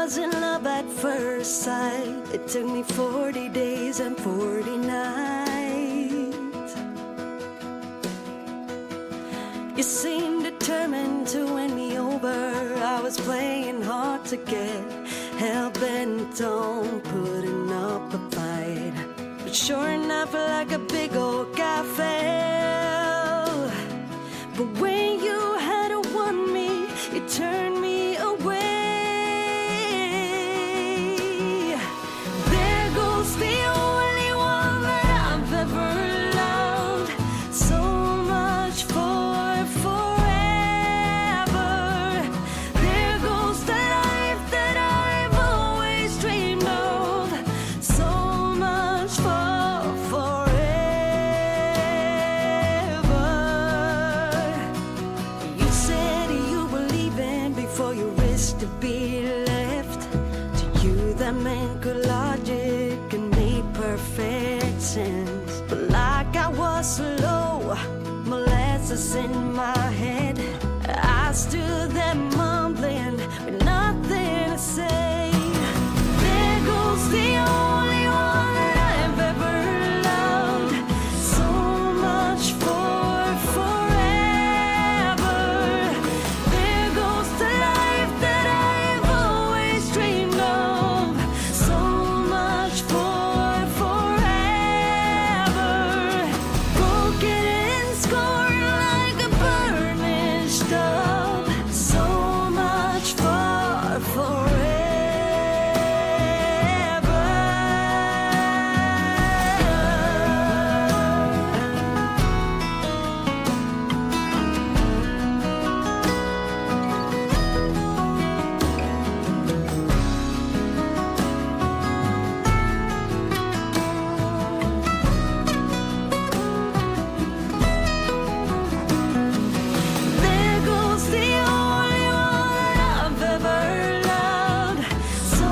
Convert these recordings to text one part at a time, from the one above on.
was in love at first sight. It took me 40 days and 40 nights. You seemed determined to win me over. I was playing hard to get, hell-bent on putting up a fight. But sure enough, like a big old guy fell. But when you had won me, you turned me away. There goes the only one that I've ever loved. So much for forever. There goes the life that I've always dreamed of. So much for forever. You said you were leaving before you risked to be left. To you that meant good logic and made perfect sense. But like I was slow, molasses in my head, I stood there mumbling with nothing to say. There goes the only one that I've ever loved. So much for forever. There goes the life that I've always dreamed of. So much for forever. Broken and scorned like a burning stub. So much for forever. There goes the only one I've ever loved. So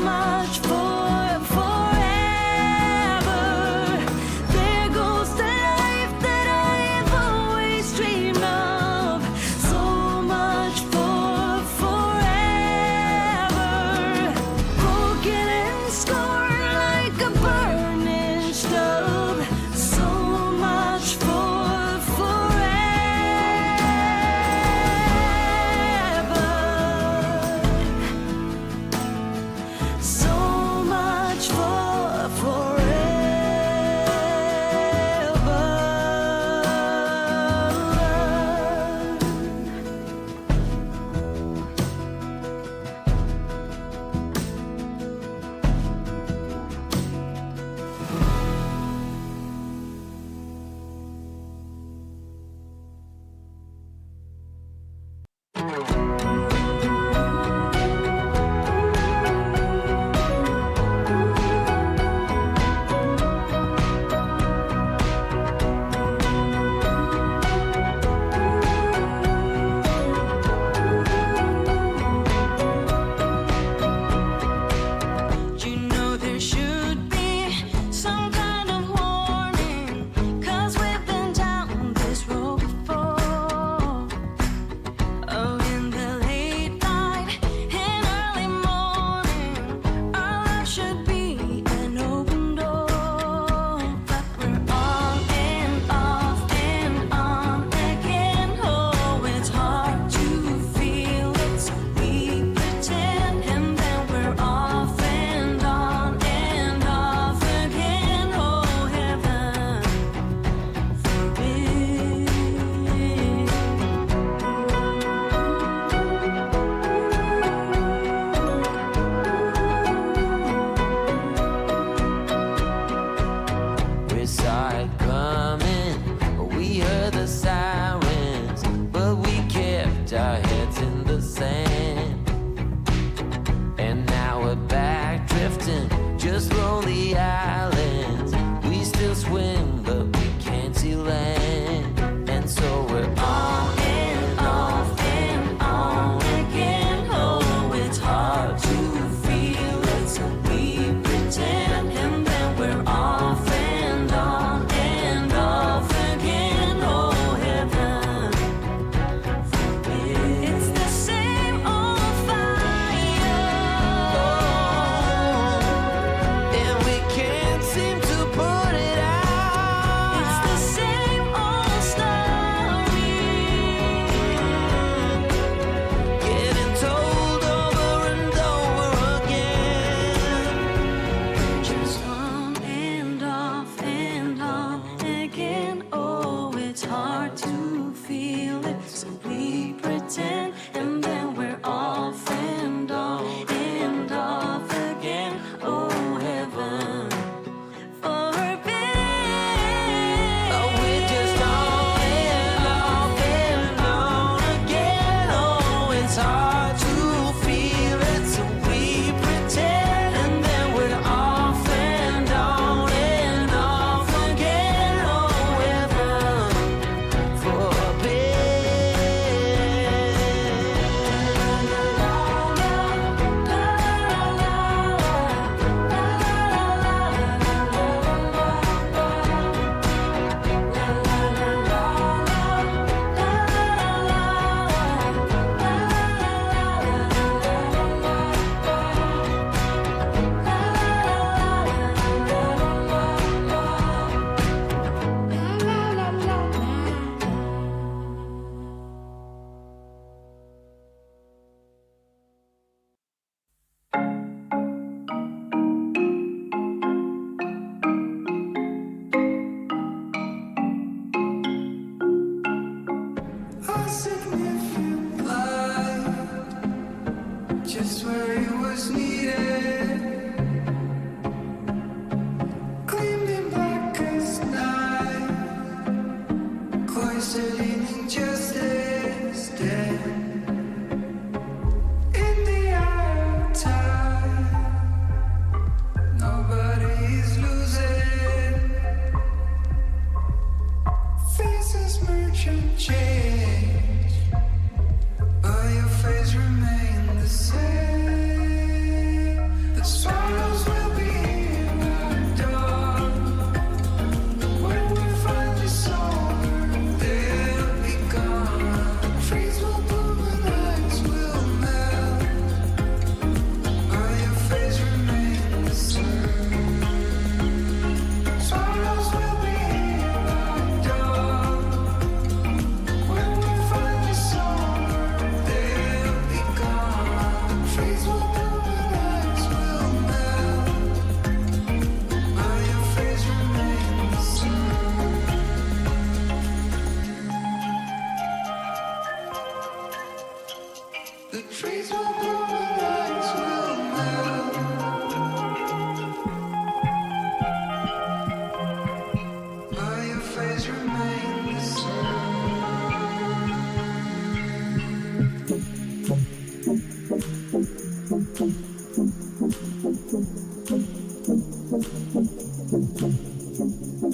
much for forever. There goes the life that I've always dreamed of. So much for forever. Broken and scorned like a burning stub. So much for forever. So much for You know there should be some kind of warning, 'cause we've been down this road before. Oh, in the late night and early morning, our love should be an open door. But we're on and off and on again. Oh, it's hard to feel it, so we pretend, and then we're off and on and off again. Oh, heaven forbid. We saw it coming, we heard the sirens, but we kept our heads in the sand. And now we're back drifting, just lonely islands. We still swim, but we can't see land. And so we're on and off and on again. Oh, it's hard to feel it, so we pretend, and then we're off and on and off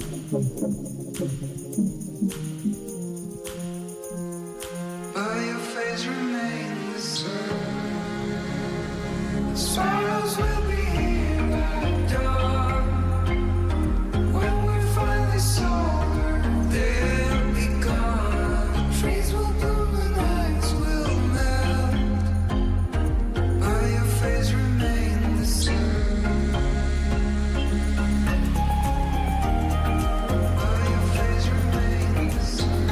But your face remains the same. Sorrows will be here at dawn. When we're finally sober, they'll be gone. Trees will bloom and ice will melt. But your face remains the same. But your face remains the same.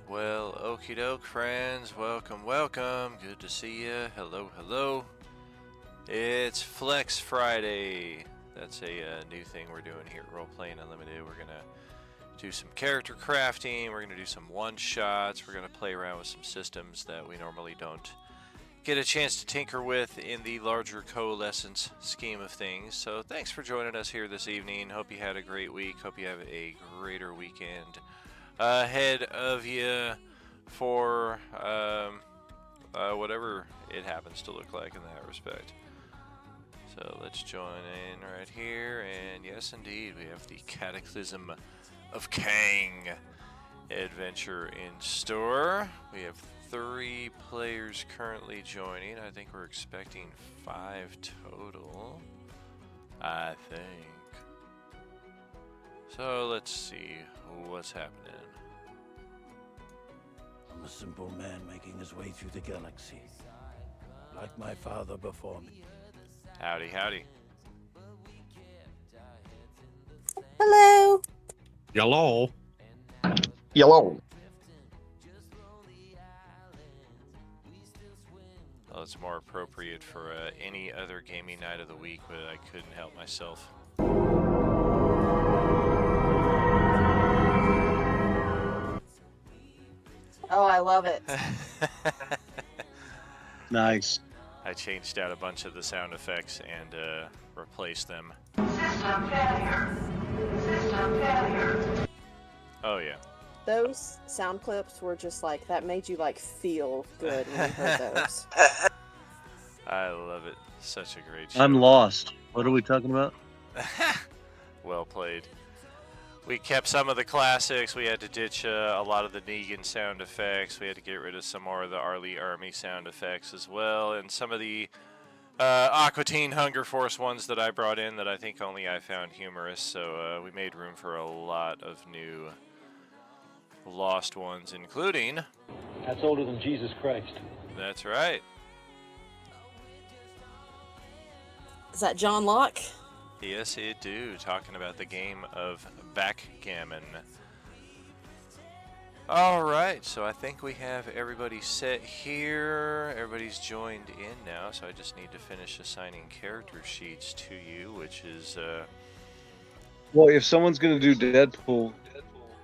Well, okie doke, friends. Welcome, welcome. Good to see you. Hello, hello. It's Flex Friday. That's a new thing we're doing here at Role Playing Unlimited. We're going to do some character crafting. We're going to do some one-shots. We're going to play around with some systems that we normally don't get a chance to tinker with in the larger coalescence scheme of things. So thanks for joining us here this evening. Hope you had a great week. Hope you have a greater weekend ahead of you for whatever it happens to look like in that respect. So let's join in right here, and yes indeed, we have the Cataclysm of Kang adventure in store. We have 3 players currently joining. I think we're expecting 5 total, I think. So let's see what's happening. I'm a simple man making his way through the galaxy, like my father before me. Howdy, howdy. Hello. Hello. Yellow. Well, it's more appropriate for any other gaming night of the week, but I couldn't help myself. Oh, I love it. Nice. I changed out a bunch of the sound effects and replaced them. System failure. System failure. Oh yeah. Those sound clips were just like, that made you like feel good when you heard those. I love it. Such a great show. I'm lost. What are we talking about? Well played. We kept some of the classics. We had to ditch a lot of the Negan sound effects. We had to get rid of some more of the Arlie Army sound effects as well. And some of the Aqua Teen Hunger Force ones that I brought in that I think only I found humorous. So we made room for a lot of new lost ones, including... That's older than Jesus Christ. That's right. Is that John Locke? Yes, it do. Talking about the game of backgammon. All right, so I think we have everybody set here. Everybody's joined in now, so I just need to finish assigning character sheets to you, which is... Well, if someone's going to do Deadpool,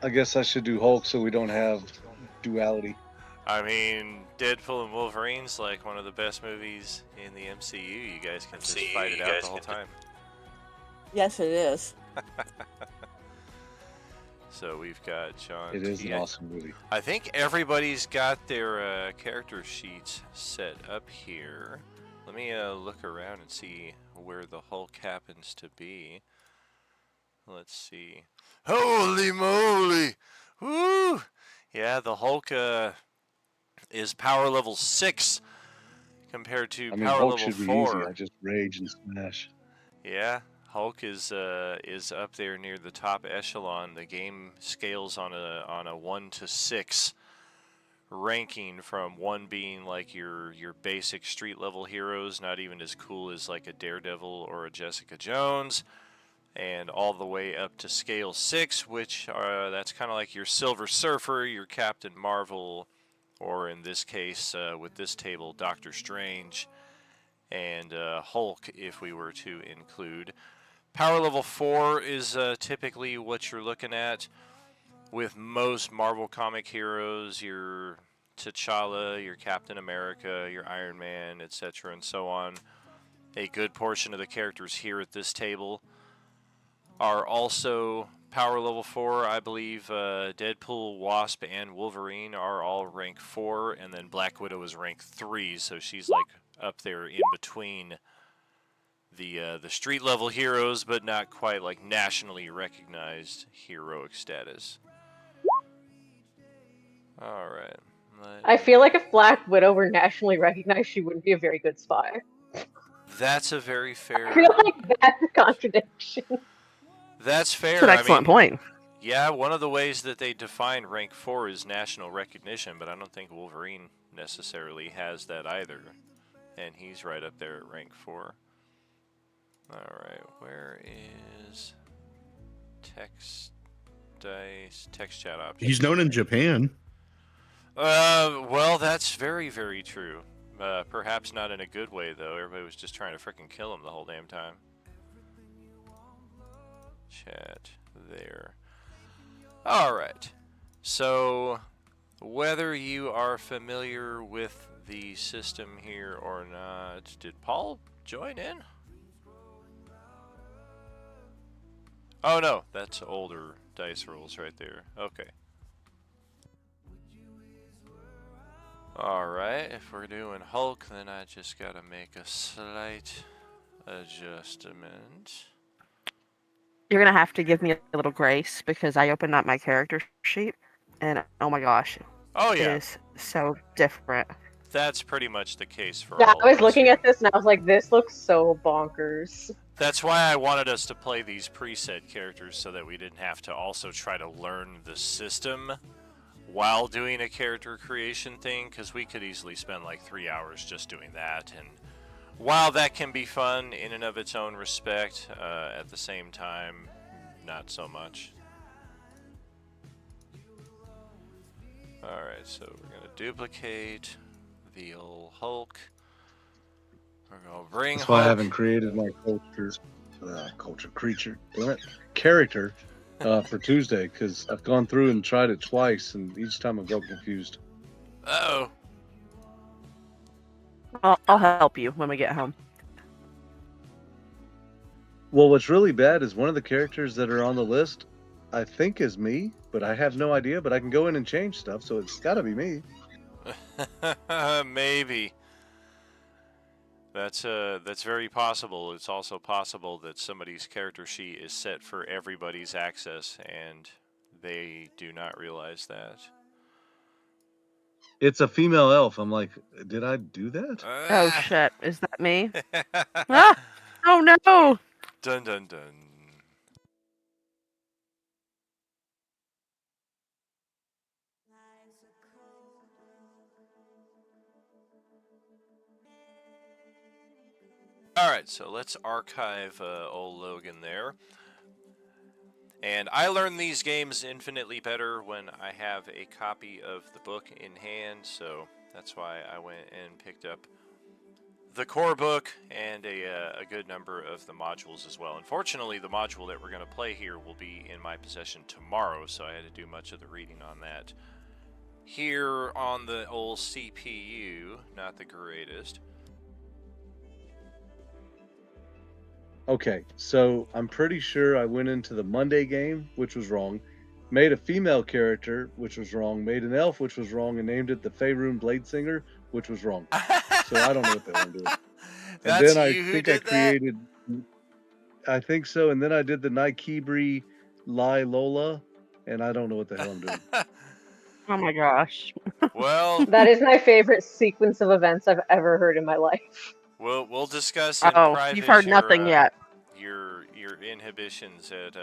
I guess I should do Hulk so we don't have duality. I mean, Deadpool and Wolverine's like one of the best movies in the MCU. You guys can just fight it out the whole time. Yes, it is. So we've got John. It is an awesome movie. I think everybody's got their character sheets set up here. Let me look around and see where the Hulk happens to be. Let's see. Holy moly! Woo! Yeah, the Hulk is power level 6 compared to power Hulk level should be 4. easy. I just rage and smash. Yeah, Hulk is up there near the top echelon. The game scales on a 1 to 6 ranking from one being like your basic street level heroes, not even as cool as like a Daredevil or a Jessica Jones, and all the way up to scale 6, which that's kind of like your Silver Surfer, your Captain Marvel, or in this case with this table, Doctor Strange, and Hulk if we were to include. Power level 4 is typically what you're looking at with most Marvel comic heroes, your T'Challa, your Captain America, your Iron Man, etc. and so on. A good portion of the characters here at this table are also power level 4. I believe Deadpool, Wasp, and Wolverine are all rank 4, and then Black Widow is rank 3, so she's like up there in between the street level heroes, but not quite like nationally recognized heroic status. All right. I feel like if Black Widow were nationally recognized, she wouldn't be a very good spy. That's a very fair. I feel like that's a contradiction. That's fair. That's an excellent point. Yeah, one of the ways that they define rank 4 is national recognition, but I don't think Wolverine necessarily has that either. And he's right up there at rank 4. Alright, where is text chat options? He's known in Japan. Well, that's very, very true. Perhaps not in a good way, though. Everybody was just trying to frickin' kill him the whole damn time. Chat there. Alright. So, whether you are familiar with the system here or not... Did Paul join in? Oh no, that's older dice rolls right there. Okay. Alright, if we're doing Hulk, then I just gotta make a slight adjustment. You're gonna have to give me a little grace because I opened up my character sheet, and oh my gosh, Oh it yeah, is so different. that's pretty much the case for Yeah, all I was of us looking here. at this and I was like, this looks so bonkers. That's why I wanted us to play these preset characters so that we didn't have to also try to learn the system while doing a character creation thing, because we could easily spend like 3 hours just doing that. And while that can be fun in and of its own respect, at the same time, not so much. Alright, so we're going to duplicate the old Hulk. We're going to bring That's Hulk. why I haven't created my character for Tuesday, because I've gone through and tried it twice, and each time I've got confused. Uh-oh. I'll help you when we get home. Well, what's really bad is one of the characters that are on the list, I think is me, but I have no idea, but I can go in and change stuff, so it's got to be me. Maybe. That's very possible. It's also possible that somebody's character sheet is set for everybody's access, and they do not realize that. It's a female elf. I'm like, did I do that? Oh shit, is that me? Ah! Oh no! Dun dun dun. Alright, so let's archive old Logan there. And I learn these games infinitely better when I have a copy of the book in hand, so that's why I went and picked up the core book and a good number of the modules as well. Unfortunately, the module that we're going to play here will be in my possession tomorrow, so I had to do much of the reading on that here on the old CPU. Not the greatest. Okay, so I'm pretty sure I went into the Monday game, which was wrong, made a female character, which was wrong, made an elf, which was wrong, and named it the Faerun Bladesinger, which was wrong. So I don't know what the hell I'm doing. And then I think I created, I think so, and then I did the Nikebri Lai Lola, and I don't know what the hell I'm doing. Oh my gosh. Well, That is my favorite sequence of events I've ever heard in my life. we'll discuss in Oh, private you've heard your, nothing yet. Your inhibitions at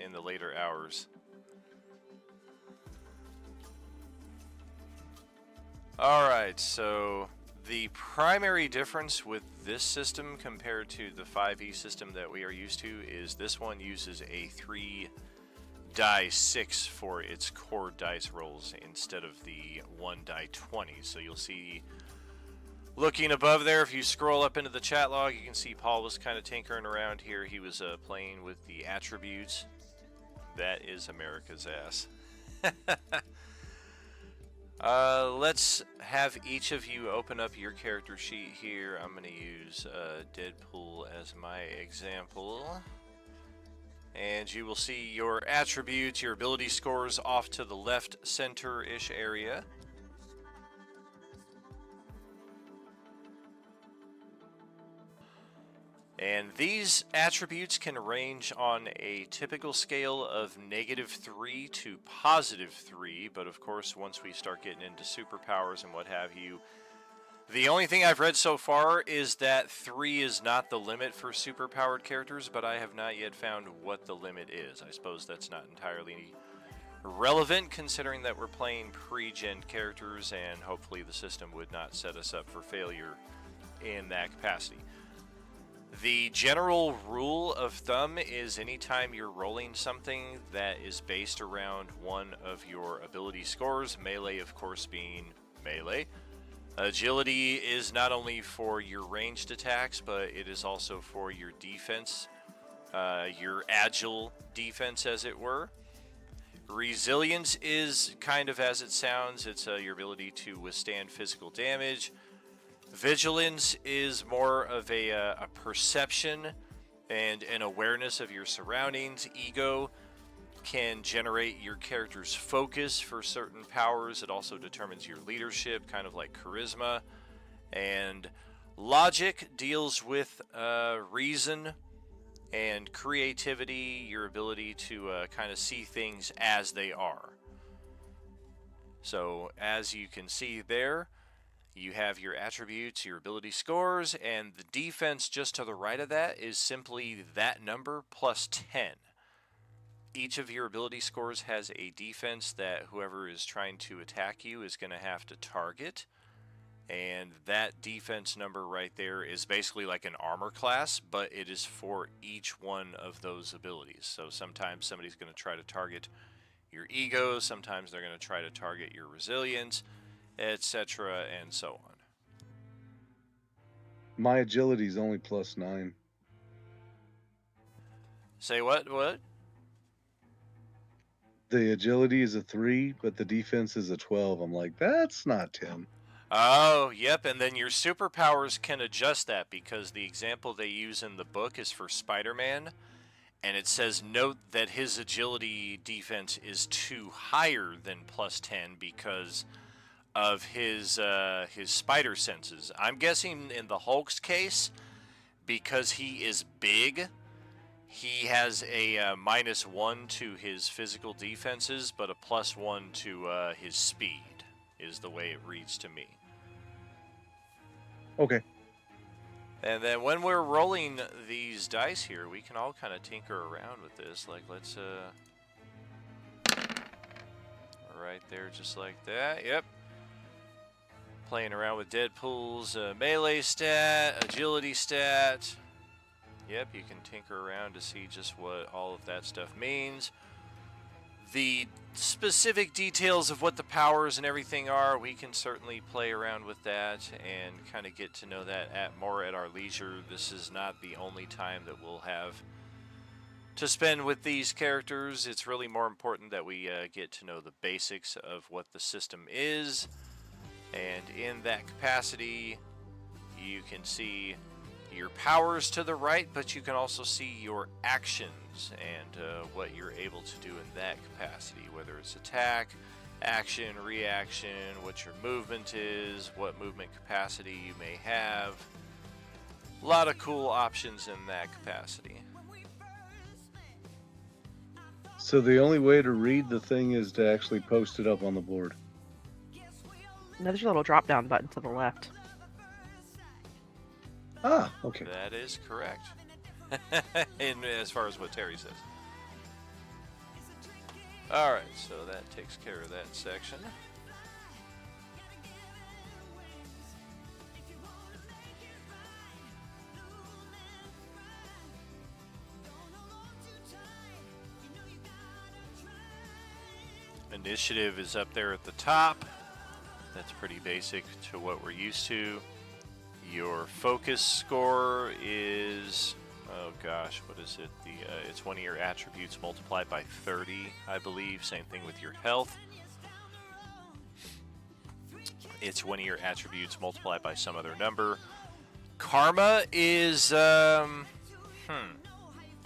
in the later hours. Alright, so the primary difference with this system compared to the 5e system that we are used to is this one uses a 3 die 6 for its core dice rolls instead of the 1 die 20. So you'll see, looking above there, if you scroll up into the chat log, you can see Paul was kind of tinkering around here. He was playing with the attributes. That is America's ass. Let's have each of you open up your character sheet here. I'm going to use Deadpool as my example. And you will see your attributes, your ability scores off to the left center-ish area. And these attributes can range on a typical scale of -3 to +3, but of course once we start getting into superpowers and what have you, the only thing I've read so far is that 3 is not the limit for superpowered characters, but I have not yet found what the limit is. I suppose that's not entirely relevant considering that we're playing pre-gen characters, and hopefully the system would not set us up for failure in that capacity. The general rule of thumb is anytime you're rolling something that is based around one of your ability scores, melee of course being melee. Agility is not only for your ranged attacks, but it is also for your defense, your agile defense as it were. Resilience is kind of as it sounds, it's your ability to withstand physical damage. Vigilance is more of a perception and an awareness of your surroundings. Ego can generate your character's focus for certain powers. It also determines your leadership, kind of like charisma. And logic deals with reason and creativity, your ability to kind of see things as they are. So as you can see there, you have your attributes, your ability scores, and the defense just to the right of that is simply that number plus 10. Each of your ability scores has a defense that whoever is trying to attack you is going to have to target. And that defense number right there is basically like an armor class, but it is for each one of those abilities. So sometimes somebody's going to try to target your ego, sometimes they're going to try to target your resilience, etc., and so on. My agility is only +9. Say what? What? The agility is a 3, but the defense is a 12. I'm like, that's not 10. Oh, yep, and then your superpowers can adjust that because the example they use in the book is for Spider-Man, and it says note that his agility defense is 2 higher than +10 because of his spider senses. I'm guessing in the Hulk's case, because he is big, he has a -1 to his physical defenses, but a +1 to his speed, is the way it reads to me. Okay. And then when we're rolling these dice here, we can all kind of tinker around with this. Like, let's, right there, just like that. Yep. Playing around with Deadpool's melee stat, agility stat. Yep, you can tinker around to see just what all of that stuff means. The specific details of what the powers and everything are, we can certainly play around with that and kind of get to know that more at our leisure. This is not the only time that we'll have to spend with these characters. It's really more important that we get to know the basics of what the system is. And in that capacity, you can see your powers to the right, but you can also see your actions and what you're able to do in that capacity, whether it's attack, action, reaction, what your movement is, what movement capacity you may have. A lot of cool options in that capacity. So the only way to read the thing is to actually post it up on the board. No, there's a little drop-down button to the left. Ah, okay. That is correct. And as far as what Terry says. Alright, so that takes care of that section. initiative is up there at the top. That's pretty basic to what we're used to. Your focus score is, oh gosh, what is it? It's one of your attributes multiplied by 30, I believe. Same thing with your health. It's one of your attributes multiplied by some other number. Karma is,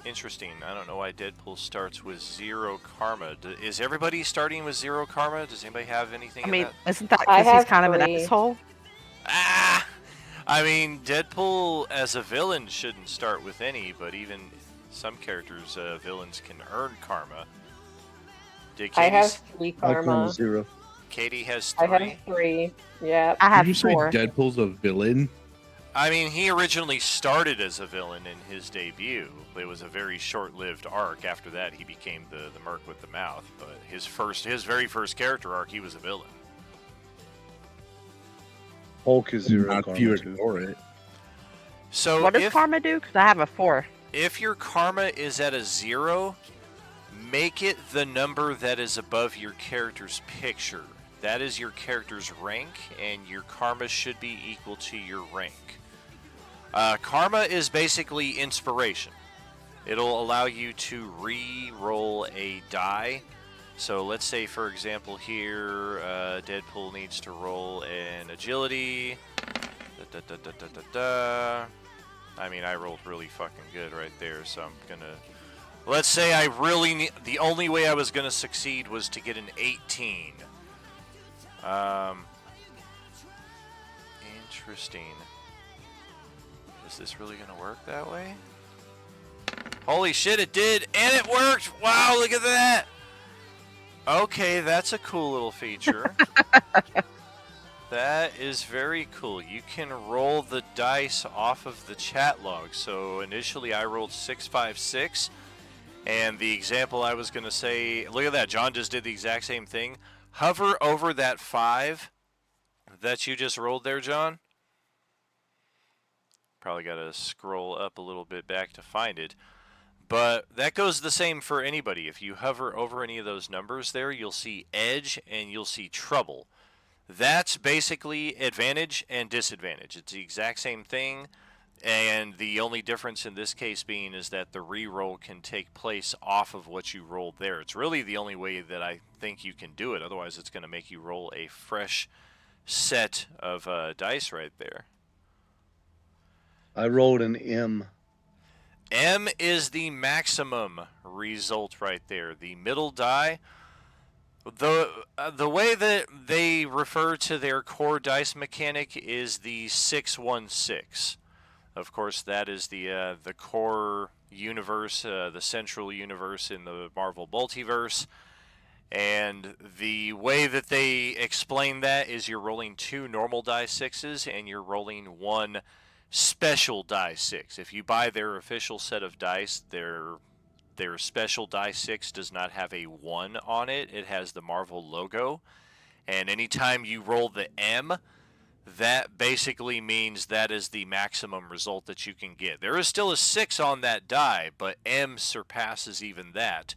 interesting. I don't know why Deadpool starts with 0 karma. Is everybody starting with 0 karma? Does anybody have anything I mean, in that? isn't that I because he's have kind of an 3. asshole? Ah! I mean, Deadpool as a villain shouldn't start with any, but even some characters, villains can earn karma. I have 3 karma. 0. Katie has I 3. have 3. Yeah. I have Did you say 4. Deadpool's a villain? I mean, he originally started as a villain in his debut. It was a very short-lived arc. After that, he became the merc with the mouth. But his very first character arc, he was a villain. Hulk is 0 Not karma if you too. ignore it. So What does karma do? Because I have a 4. if your karma is at a 0, make it the number that is above your character's picture. That is your character's rank, and your karma should be equal to your rank. Karma is basically inspiration. It'll allow you to re-roll a die. So let's say, for example, here, Deadpool needs to roll an agility. I mean, I rolled really fucking good right there, so I'm gonna... Let's say I really need... The only way I was gonna succeed was to get an 18. Interesting. Is this really gonna work that way? Holy shit, it did! And it worked! Wow, look at that! Okay, that's a cool little feature. That is very cool. You can roll the dice off of the chat log. So initially I rolled 656, and the example I was going to say, look at that, John just did the exact same thing. Hover over that 5 that you just rolled there, John. Probably got to scroll up a little bit back to find it. But that goes the same for anybody. If you hover over any of those numbers there, you'll see edge and you'll see trouble. That's basically advantage and disadvantage. It's the exact same thing, and the only difference in this case being is that the re-roll can take place off of what you rolled there. It's really the only way that I think you can do it. Otherwise, it's going to make you roll a fresh set of dice right there. I rolled an M. M is the maximum result right there. The middle die... The way that they refer to their core dice mechanic is the 616. Of course, that is the core universe, the central universe in the Marvel Multiverse. And the way that they explain that is you're rolling 2 normal die 6s and you're rolling 1 special die 6. If you buy their official set of dice, their special die 6 does not have a 1 on it. It has the Marvel logo. And anytime you roll the M, that basically means that is the maximum result that you can get. There is still a 6 on that die, but M surpasses even that.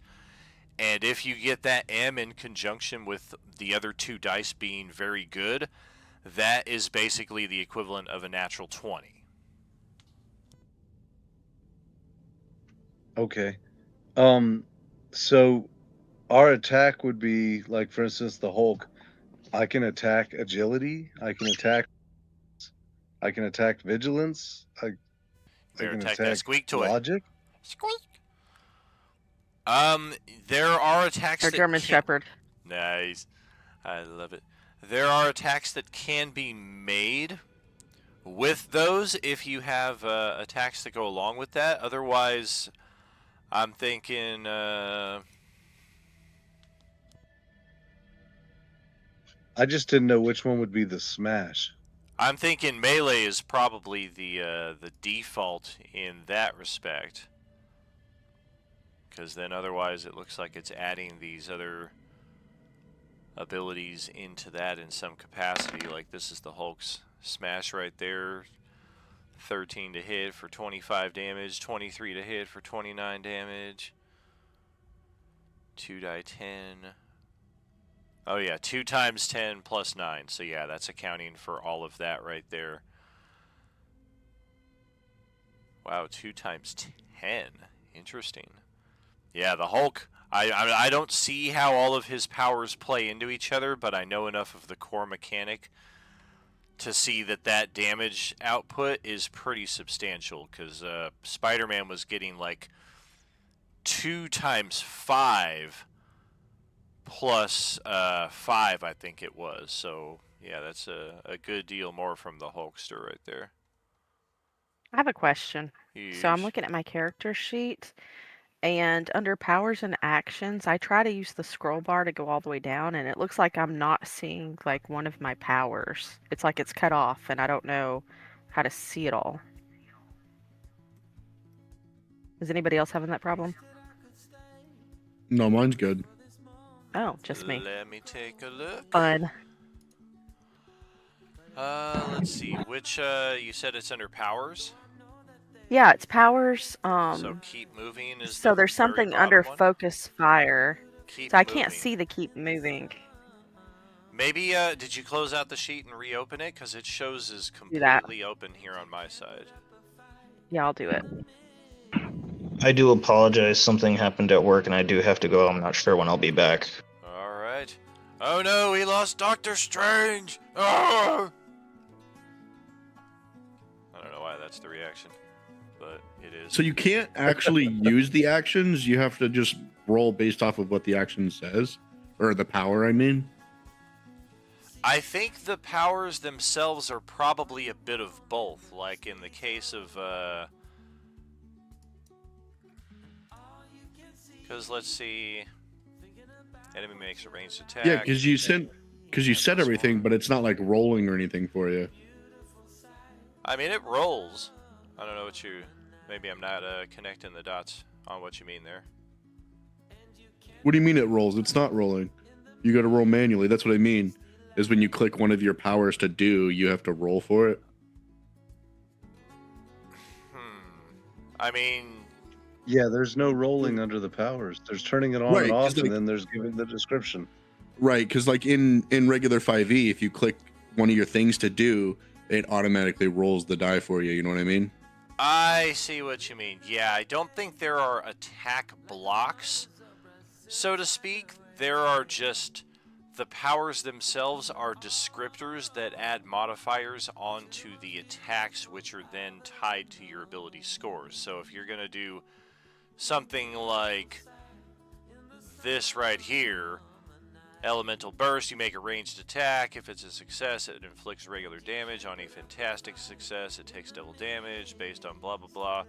And if you get that M in conjunction with the other 2 dice being very good, that is basically the equivalent of a natural 20. Okay. So our attack would be like, for instance, the Hulk. I can attack agility. I can attack vigilance. I Better can attack that squeak toy. logic. Squeak. There are attacks Or that German can... Shepherd. Nice. I love it. There are attacks that can be made with those if you have attacks that go along with that. Otherwise, I'm thinking... I just didn't know which one would be the smash. I'm thinking melee is probably the default in that respect. Because then otherwise it looks like it's adding these other abilities into that in some capacity. Like this is the Hulk's smash right there. 13 to hit for 25 damage, 23 to hit for 29 damage. 2 die 10. Oh yeah, 2 times 10 plus 9. So yeah, that's accounting for all of that right there. Wow, 2 times 10. Interesting. Yeah, the Hulk. I don't see how all of his powers play into each other, but I know enough of the core mechanic to see that that damage output is pretty substantial. Because Spider-Man was getting like 2 times 5 plus 5, I think it was. So yeah, that's a good deal more from the Hulkster right there. I have a question. So I'm Yeesh. looking at my character sheet, and under powers and actions, I try to use the scroll bar to go all the way down, and it looks like I'm not seeing like one of my powers. It's like it's cut off, and I don't know how to see it all. Is anybody else having that problem? No, mine's good. Oh, just me. Let me take a look. Fun. Let's see. Which you said it's under powers? Yeah, it's powers. So keep moving is So the there's very something bottom under one? focus fire. Keep So I can't moving. see the keep moving. Maybe did you close out the sheet and reopen it? Because it shows is Do that. completely open here on my side. Yeah, I'll do it. I do apologize. Something happened at work and I do have to go. I'm not sure when I'll be back. All right. Oh no, we lost Doctor Strange. Oh! I don't know why that's the reaction, but it is. So you can't actually use the actions. You have to just roll based off of what the action says, or the power, I mean. I think the powers themselves are probably a bit of both. Like in the case of, because let's see, enemy makes a ranged attack. Yeah, because you said everything, but it's not like rolling or anything for you. I mean, it rolls. I don't know what you. Maybe I'm not connecting the dots on what you mean there. What do you mean it rolls? It's not rolling. You got to roll manually. That's what I mean. Is when you click one of your powers to do, you have to roll for it. I mean, Yeah, there's no rolling under the powers. There's turning it on Right, and 'cause, off, and like- then there's giving the description. Right, because like in regular 5e, if you click one of your things to do, it automatically rolls the die for you. You know what I mean? I see what you mean. Yeah, I don't think there are attack blocks, so to speak. There are just the powers themselves are descriptors that add modifiers onto the attacks, which are then tied to your ability scores. So if you're going to do something like this right here, Elemental Burst, you make a ranged attack. If it's a success, it inflicts regular damage. On a fantastic success, it takes double damage based on blah, blah, blah.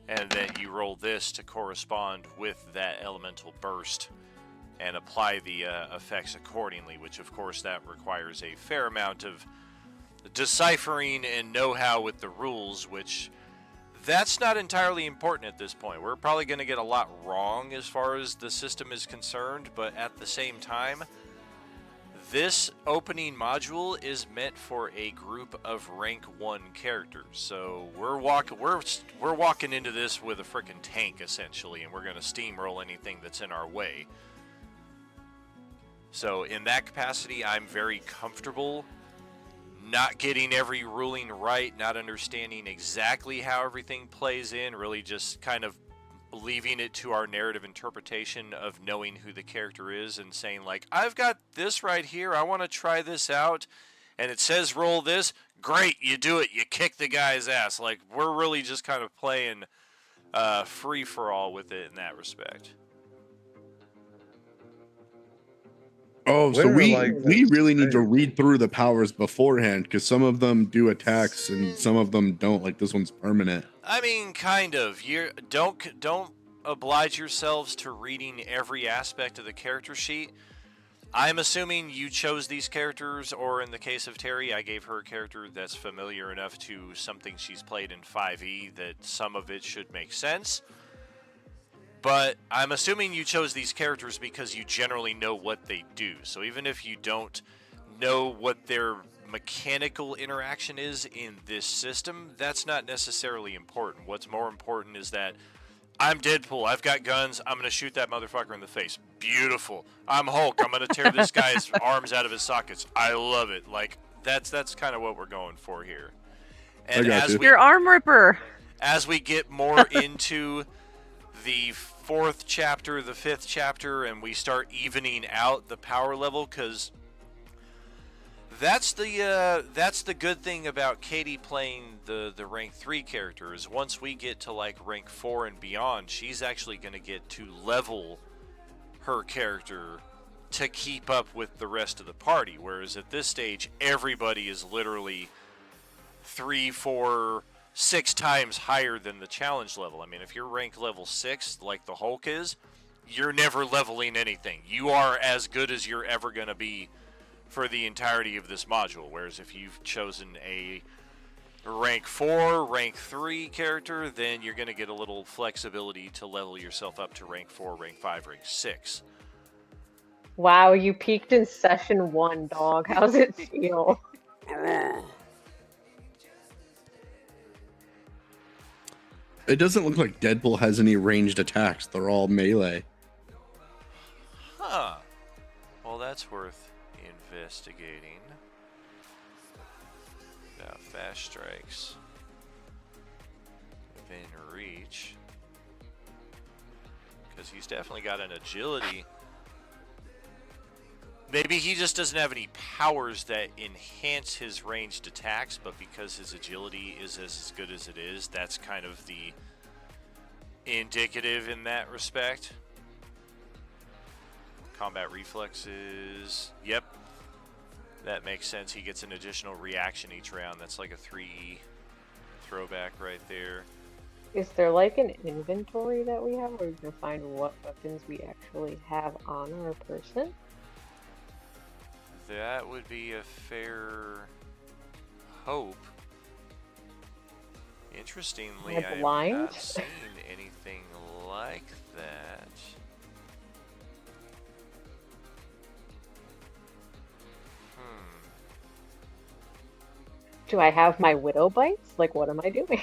And then you roll this to correspond with that Elemental Burst and apply the effects accordingly, which, of course, that requires a fair amount of deciphering and know-how with the rules, which that's not entirely important at this point. We're probably going to get a lot wrong as far as the system is concerned, but at the same time, this opening module is meant for a group of rank 1 characters. So we're walking into this with a freaking tank, essentially, and we're going to steamroll anything that's in our way. So in that capacity, I'm very comfortable not getting every ruling right, not understanding exactly how everything plays in, really just kind of leaving it to our narrative interpretation of knowing who the character is and saying, like, I've got this right here, I want to try this out, and it says roll this, great, you do it, you kick the guy's ass. Like, we're really just kind of playing free-for-all with it in that respect. Oh, so Where, we like, really need to hey. read through the powers beforehand, because some of them do attacks and some of them don't. Like this one's permanent. I mean, kind of. You don't oblige yourselves to reading every aspect of the character sheet. I'm assuming you chose these characters, or in the case of Terry, I gave her a character that's familiar enough to something she's played in 5e that some of it should make sense. But I'm assuming you chose these characters because you generally know what they do. So even if you don't know what their mechanical interaction is in this system, that's not necessarily important. What's more important is that I'm Deadpool. I've got guns. I'm going to shoot that motherfucker in the face. Beautiful. I'm Hulk. I'm going to tear this guy's arms out of his sockets. I love it. Like, that's kind of what we're going for here. And I got you. Your arm ripper. as we get more into the 4th chapter, the 5th chapter, and we start evening out the power level, because that's the good thing about Katie playing the rank 3 character, is once we get to like rank 4 and beyond, she's actually going to get to level her character to keep up with the rest of the party, whereas at this stage everybody is literally 3, 4, 6 times higher than the challenge level. I mean, if you're rank level 6 like the Hulk is, you're never leveling anything. You are as good as you're ever going to be for the entirety of this module, whereas if you've chosen a rank 4, rank 3 character, then you're going to get a little flexibility to level yourself up to rank 4, rank 5, rank 6. Wow, you peaked in session 1, dog. How's it feel? It doesn't look like Deadpool has any ranged attacks. They're all melee. Huh. Well, that's worth investigating. Now, fast strikes within reach, because he's definitely got an agility. Maybe he just doesn't have any powers that enhance his ranged attacks, but because his agility is as good as it is, that's kind of the indicative in that respect. Combat reflexes. Yep. That makes sense. He gets an additional reaction each round. That's like a 3 throwback right there. Is there like an inventory that we have where we can find what weapons we actually have on our person? That would be a fair hope. Interestingly, Like I have blind? not seen anything like that. Do I have my widow bites? Like, what am I doing?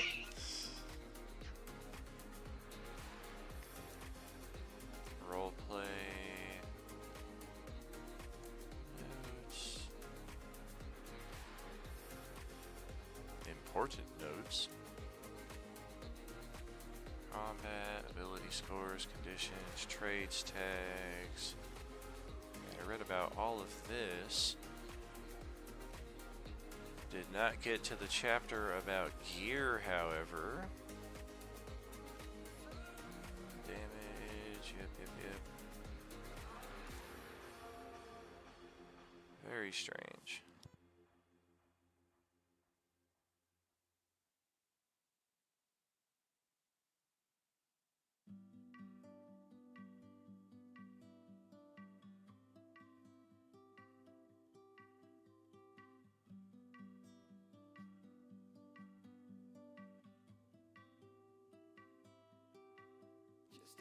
Roleplay. Notes. Important notes. Combat, ability scores, conditions, traits, tags. I read about all of this. Did not get to the chapter about gear, however. Damage, yep. Very strange.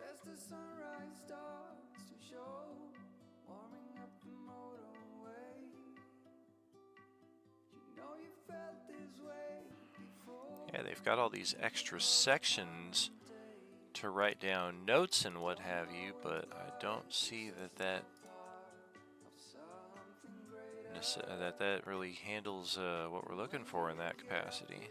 As the sunrise starts to show, warming up the motorway. You know you felt this way before. Yeah, they've got all these extra sections to write down notes and what have you, but I don't see that really handles what we're looking for in that capacity.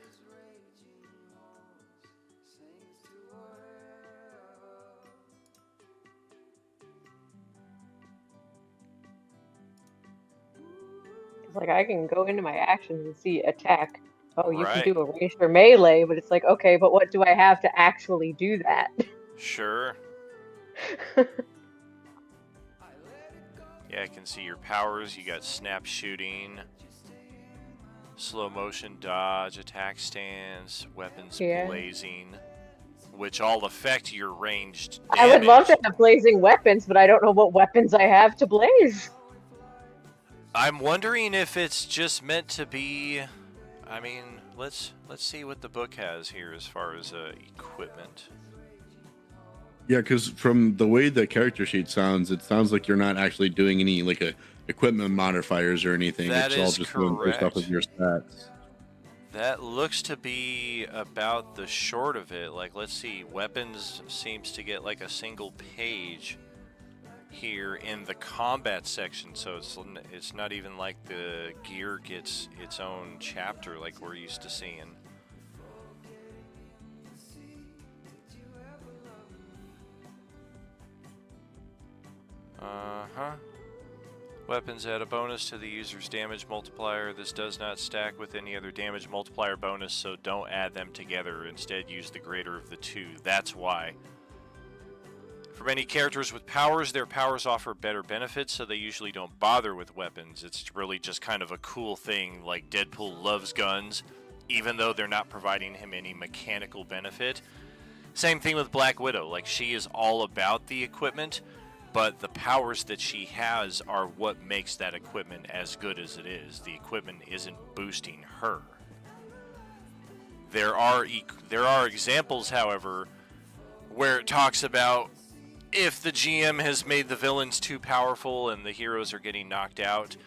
Like, I can go into my actions and see attack. Oh, you Right. can do a ranged or melee, but it's like, okay, but what do I have to actually do that? Sure. Yeah, I can see your powers. You got snap shooting, slow motion dodge, attack stance, weapons blazing, which all affect your ranged damage. I would love to have blazing weapons, but I don't know what weapons I have to blaze. I'm wondering if it's just meant to be. I mean, let's see what the book has here as far as equipment. Yeah, because from the way the character sheet sounds, it sounds like you're not actually doing any like equipment modifiers or anything. That it's all is just going based off of correct. your stats. That looks to be about the short of it. Like, let's see, weapons seems to get like a single page here in the combat section, so it's not even like the gear gets its own chapter like we're used to seeing. Weapons add a bonus to the user's damage multiplier. This does not stack with any other damage multiplier bonus, so don't add them together. Instead, use the greater of the two. That's why. For many characters with powers, their powers offer better benefits, so they usually don't bother with weapons. It's really just kind of a cool thing, like Deadpool loves guns, even though they're not providing him any mechanical benefit. Same thing with Black Widow. Like, she is all about the equipment, but the powers that she has are what makes that equipment as good as it is. The equipment isn't boosting her. There are examples, however, where it talks about if the GM has made the villains too powerful and the heroes are getting knocked out.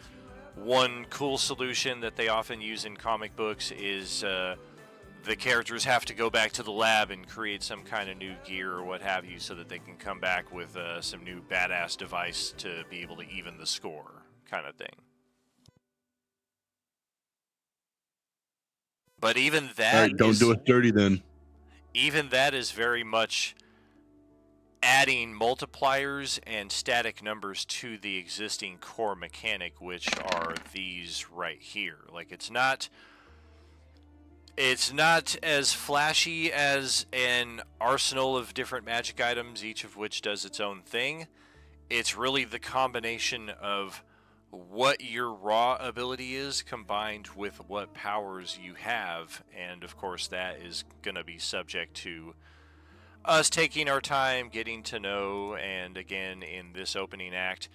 One cool solution that they often use in comic books is the characters have to go back to the lab and create some kind of new gear or what have you so that they can come back with some new badass device to be able to even the score, kind of thing. But even that All right, don't do it dirty then. Even that is very much adding multipliers and static numbers to the existing core mechanic, which are these right here. Like, it's not as flashy as an arsenal of different magic items, each of which does its own thing. It's really the combination of what your raw ability is combined with what powers you have, and of course that is going to be subject to us taking our time, getting to know, and again, in this opening act,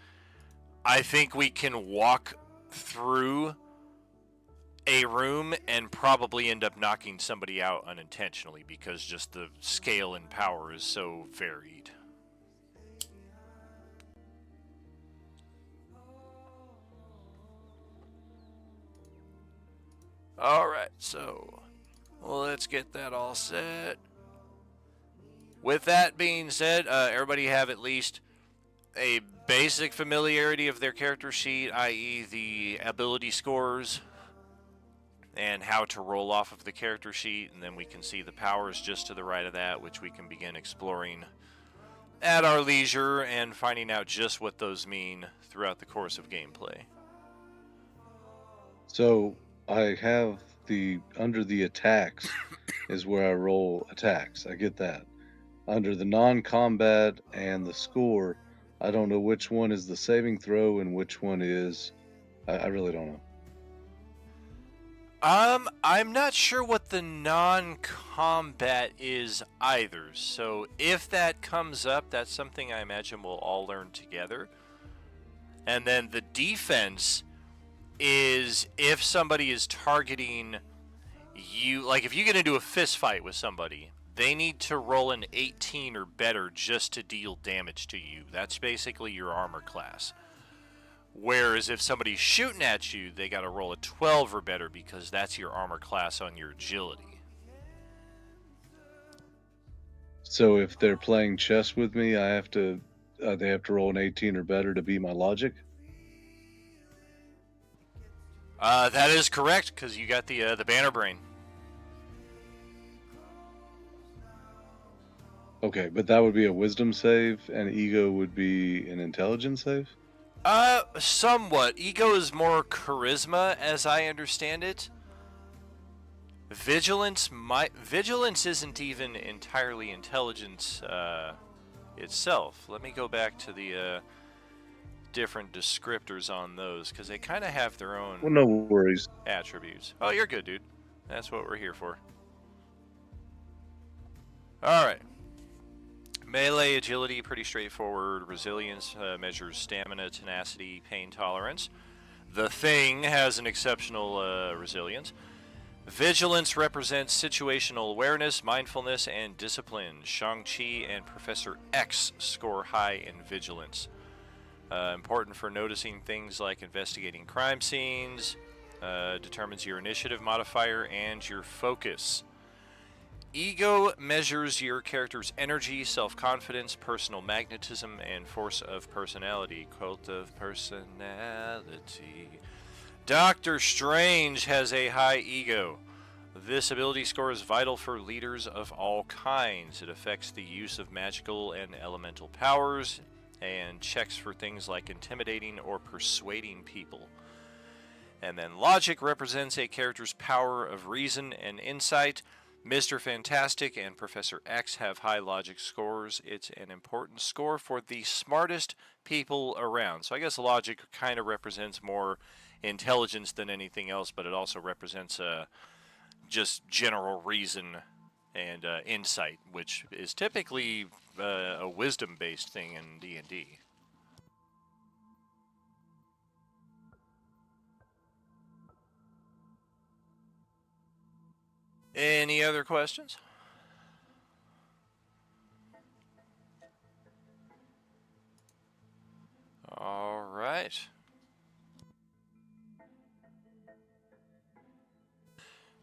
I think we can walk through a room and probably end up knocking somebody out unintentionally because just the scale and power is so varied. Alright, so let's get that all set. With that being said, everybody have at least a basic familiarity of their character sheet, i.e. the ability scores, and how to roll off of the character sheet, and then we can see the powers just to the right of that, which we can begin exploring at our leisure and finding out just what those mean throughout the course of gameplay. So I have under the attacks is where I roll attacks. I get that. Under the non-combat and the score, I don't know which one is the saving throw and which one is. I really don't know. I'm not sure what the non-combat is either. So if that comes up, that's something I imagine we'll all learn together. And then the defense is if somebody is targeting you, like if you get into a fist fight with somebody, they need to roll an 18 or better just to deal damage to you. That's basically your armor class. Whereas if somebody's shooting at you, they got to roll a 12 or better because that's your armor class on your agility. So if they're playing chess with me, they have to roll an 18 or better to beat my logic? That is correct because you got the banner brain. Okay, but that would be a wisdom save, and ego would be an intelligence save? Somewhat. Ego is more charisma, as I understand it. Vigilance isn't even entirely intelligence itself. Let me go back to the different descriptors on those, because they kind of have their own Well, no worries. attributes. Oh, you're good, dude. That's what we're here for. Alright. Melee agility, pretty straightforward. Resilience measures stamina, tenacity, pain tolerance. The Thing has an exceptional resilience. Vigilance represents situational awareness, mindfulness, and discipline. Shang-Chi and Professor X score high in vigilance. Important for noticing things like investigating crime scenes, determines your initiative modifier and your focus. Ego measures your character's energy, self-confidence, personal magnetism, and force of personality. Cult of personality. Doctor Strange has a high ego. This ability score is vital for leaders of all kinds. It affects the use of magical and elemental powers and checks for things like intimidating or persuading people. And then logic represents a character's power of reason and insight. Mr. Fantastic and Professor X have high logic scores. It's an important score for the smartest people around. So I guess logic kind of represents more intelligence than anything else, but it also represents just general reason and insight, which is typically a wisdom-based thing in D&D. Any other questions? All right.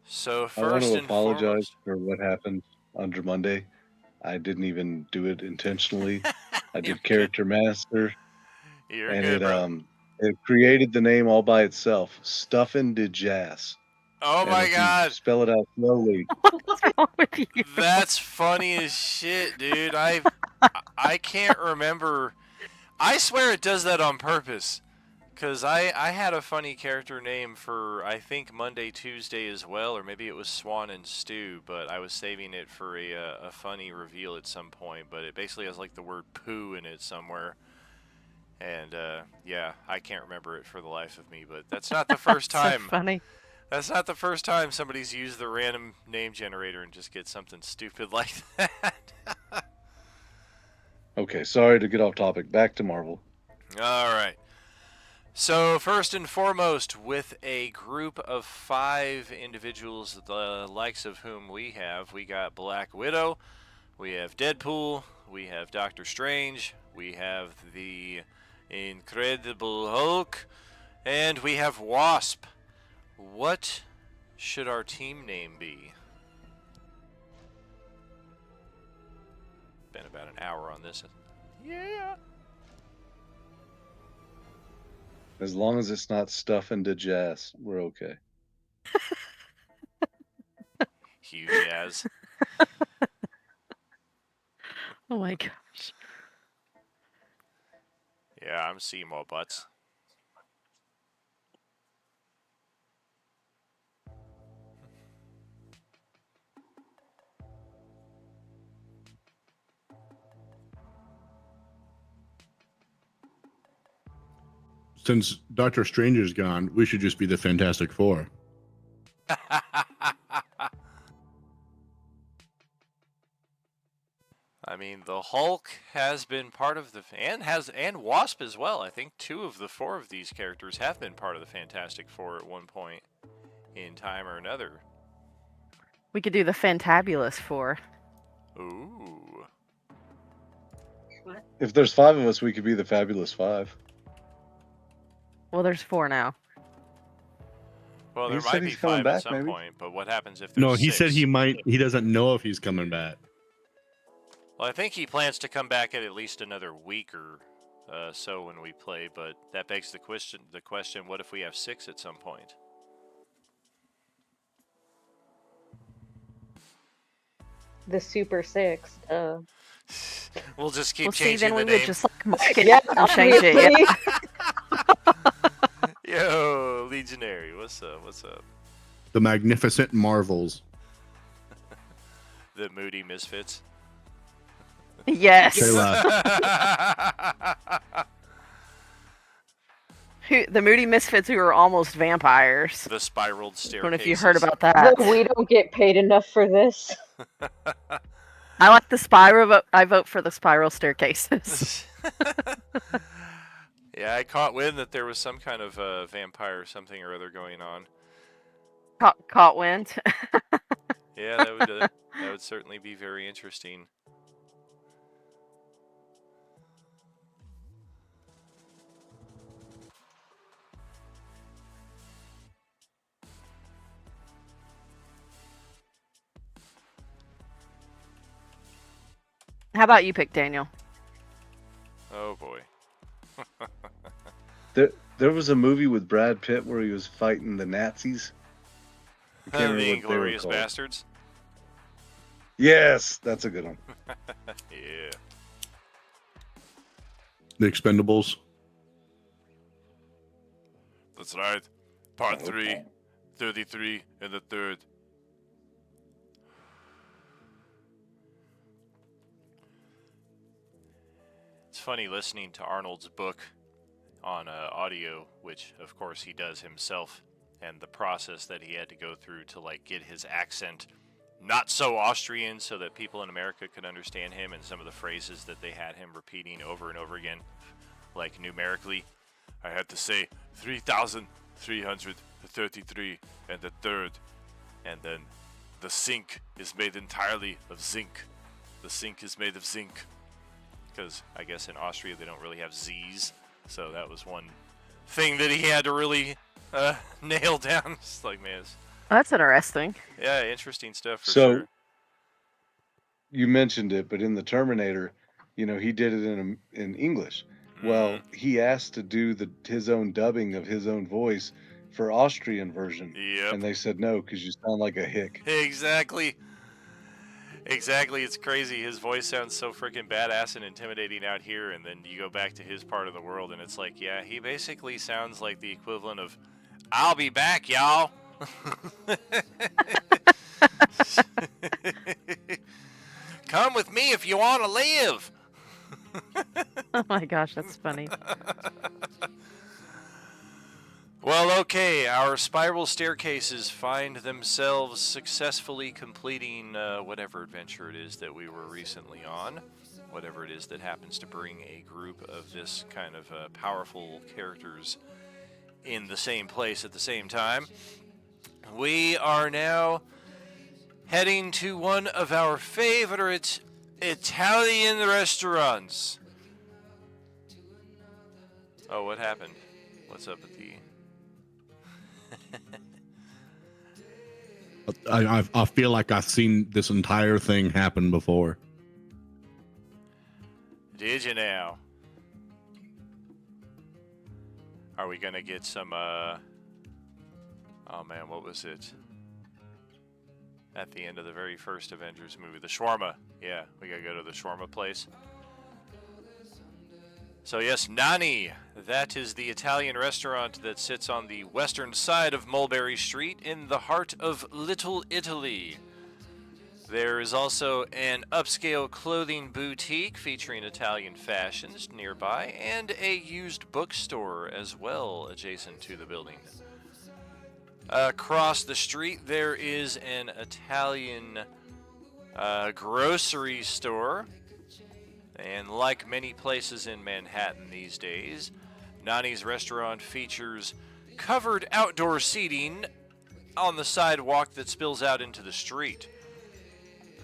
So I want first to and apologize foremost, for what happened under Monday. I didn't even do it intentionally. I You're did character master, you're and good, bro. it created the name all by itself, Stuffin' de Jazz. Oh And my if you god, spell it out slowly, What's wrong with you? that's funny as shit, dude. I can't remember. I swear it does that on purpose. Because I had a funny character name for, I think, Monday, Tuesday as well, or maybe it was Swan and Stew, but I was saving it for a funny reveal at some point, but it basically has, like, the word poo in it somewhere. And, yeah, I can't remember it for the life of me, but that's not the first So time. funny. That's not the first time somebody's used the random name generator and just get something stupid like that. okay, sorry to get off topic. Back to Marvel. All right. So first and foremost, with a group of 5 individuals, the likes of whom we got Black Widow, we have Deadpool, we have Doctor Strange, we have the Incredible Hulk, and we have Wasp. What should our team name be? Been about an hour on this. Yeah. As long as it's not Stuffin' de Jazz, we're okay. Hugh Jazz. Oh my gosh. Yeah, I'm Seymour Butts. Since Doctor Strange is gone, we should just be the Fantastic Four. I mean, the Hulk has been part of the and Wasp as well. I think 2 of the 4 of these characters have been part of the Fantastic Four at one point in time or another. We could do the Fantabulous Four. Ooh. If there's 5 of us, we could be the Fabulous 5. Well, there's 4 now. Well, He there said might be he's coming 5 back, at some maybe. point, but what happens if there's No, he 6? said he might. He doesn't know if he's coming back. Well, I think he plans to come back at least another week or so when we play, but that begs the question, what if we have 6 at some point? The Super Six. We'll just keep Well, see, changing then we the would name. just like mark it Yeah, and change it. Yeah. Yo, Legionary, what's up? What's up? The Magnificent Marvels. The Moody Misfits. Yes. Say less. The Moody Misfits who are almost vampires. The spiraled I staircases. don't know if you heard about that. We don't get paid enough for this. I like the spiral. I vote for the spiral staircases. Yeah, I caught wind that there was some kind of vampire something or other going on. Caught wind. Yeah, that would certainly be very interesting. How about you pick Daniel? Oh boy. There was a movie with Brad Pitt where he was fighting the Nazis. I can't remember The what they were Inglorious called. Bastards. Yes, that's a good one. Yeah. The Expendables. That's right. Part 3, 33, and the third. It's funny listening to Arnold's book on audio, which of course he does himself, and the process that he had to go through to like get his accent not so Austrian so that people in America could understand him, and some of the phrases that they had him repeating over and over again, like numerically. I had to say 3,333 and the third, and then the sink is made entirely of zinc. The sink is made of zinc. Because I guess in Austria they don't really have Z's, so that was one thing that he had to really nail down. It's like, man, That's interesting. yeah, interesting stuff for So sure. you mentioned it, but in the Terminator, he did it in English. Well, he asked to do his own dubbing of his own voice for Austrian version, Yep. and they said no because you sound like a hick. Exactly. Exactly, it's crazy. His voice sounds so freaking badass and intimidating out here, and then you go back to his part of the world, and it's like, yeah, he basically sounds like the equivalent of, "I'll be back, y'all." Come with me if you want to live. Oh my gosh, that's funny. Well, okay, our spiral staircases find themselves successfully completing whatever adventure it is that we were recently on. Whatever it is that happens to bring a group of this kind of powerful characters in the same place at the same time. We are now heading to one of our favorite Italian restaurants. Oh, what happened? What's up with the... I feel like I've seen this entire thing happen before. Did you now? Are we gonna get some, oh man, what was it? At the end of the very first Avengers movie, the shawarma. Yeah, we gotta go to the shawarma place. So yes, Nani. That is the Italian restaurant that sits on the western side of Mulberry Street in the heart of Little Italy. There is also an upscale clothing boutique featuring Italian fashions nearby, and a used bookstore as well adjacent to the building. Across the street there is an Italian grocery store. And like many places in Manhattan these days, Nani's restaurant features covered outdoor seating on the sidewalk that spills out into the street.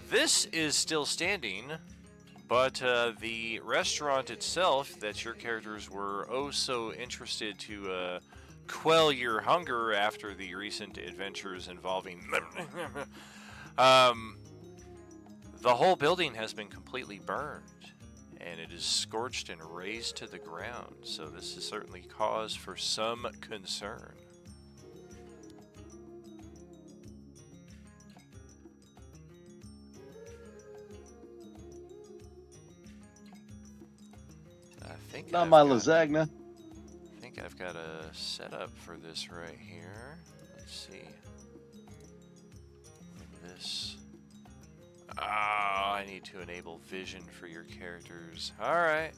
This is still standing, but the restaurant itself that your characters were oh so interested to quell your hunger after the recent adventures involving the whole building has been completely burned, and it is scorched and razed to the ground, so this is certainly cause for some concern. I think Not I've my got- lasagna. I think I've got a setup for this right here. Let's see. This. I need to enable vision for your characters. Alright.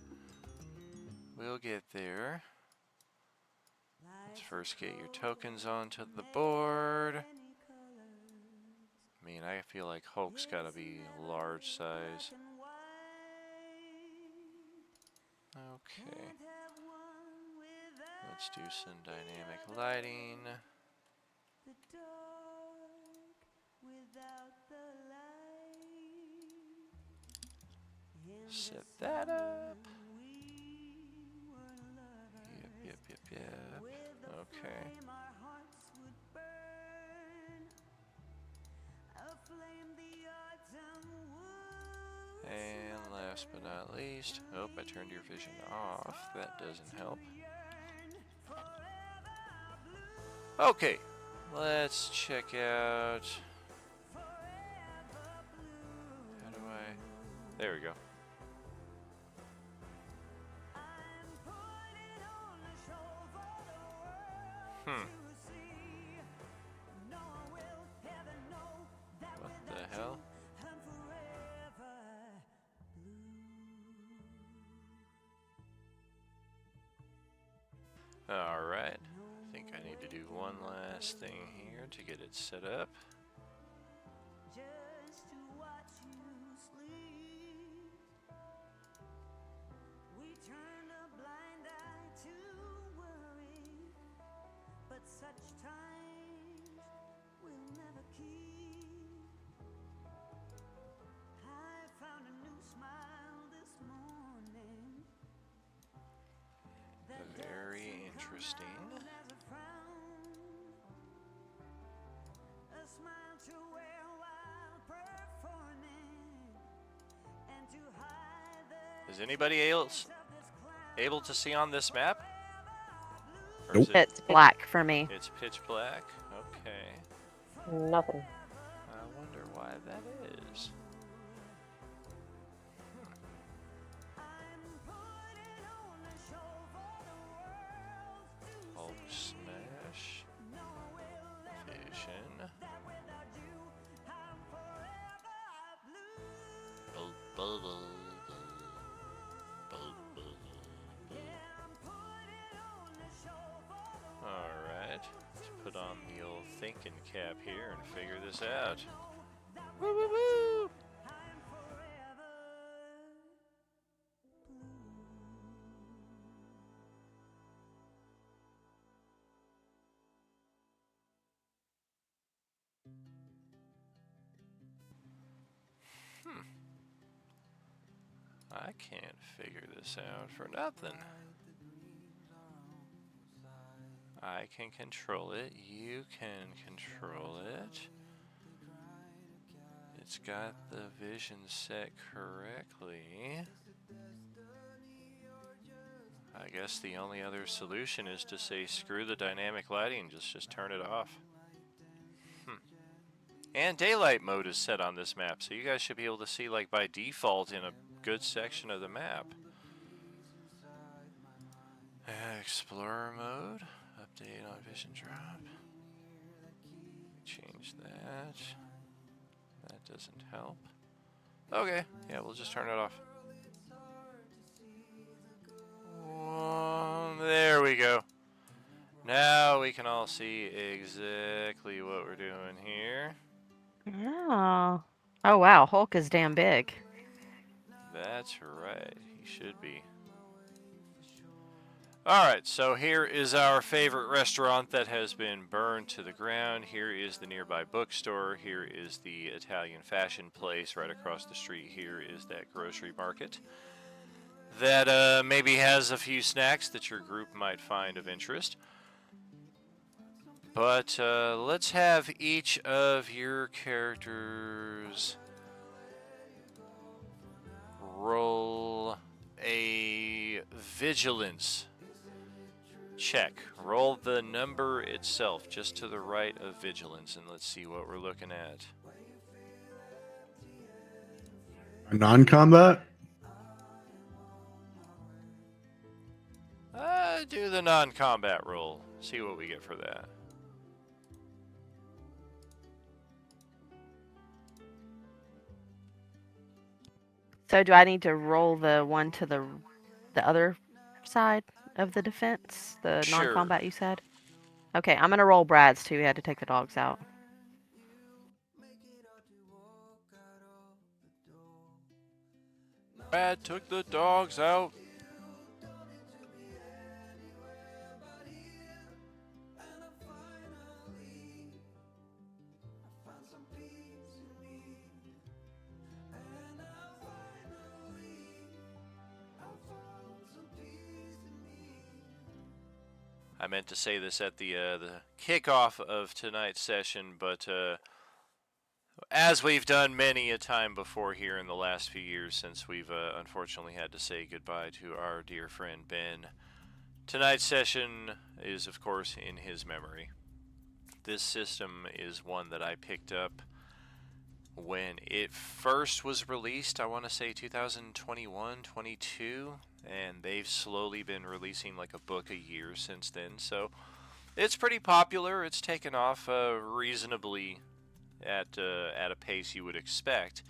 We'll get there. Let's first get your tokens onto the board. I mean, I feel like Hulk's gotta be large size. Okay. Let's do some dynamic lighting. Set that up. Yep. Okay. And last but not least, oh, I turned your vision off. That doesn't help. Okay, let's check out. How do I? There we go. What the hell? Alright, I think I need to do one last thing here to get it set up. Just to watch you sleep. We turn a blind eye to worry, but such times will never keep. I found a new smile this morning. Very interesting. As a frown, a smile to wear while performing, and to hide the Is anybody else able to see on this map? Or Nope. is it, It's black for me. it's pitch black? Okay. Nothing. I wonder why that is. Hulk smash. Vision. Alright, let's put on the old thinking cap here and figure this out. Woo woo woo! I can't figure this out for nothing. I can control it. You can control it. It's got the vision set correctly. I guess the only other solution is to say screw the dynamic lighting, just turn it off. And daylight mode is set on this map, so you guys should be able to see like by default in a good section of the map. Explorer mode, update on vision drop. Change that. That doesn't help. Okay, yeah, we'll just turn it off. There we go. Now we can all see exactly what we're doing here. Oh. Oh wow, Hulk is damn big. That's right, he should be. Alright, so here is our favorite restaurant that has been burned to the ground. Here is the nearby bookstore. Here is the Italian fashion place. Right across the street here is that grocery market that maybe has a few snacks that your group might find of interest. But let's have each of your characters roll a vigilance check. Roll the number itself just to the right of vigilance, and let's see what we're looking at. A non-combat? Do the non-combat roll. See what we get for that. So do I need to roll the one to the other side of the defense? The Sure. non-combat you said? Okay, I'm gonna roll Brad's too. He had to take the dogs out. Brad took the dogs out. I meant to say this at the kickoff of tonight's session, but as we've done many a time before here in the last few years since we've unfortunately had to say goodbye to our dear friend Ben, tonight's session is, of course, in his memory. This system is one that I picked up when it first was released, I want to say 2021, 22, and they've slowly been releasing like a book a year since then, so it's pretty popular. It's taken off reasonably at a pace you would expect,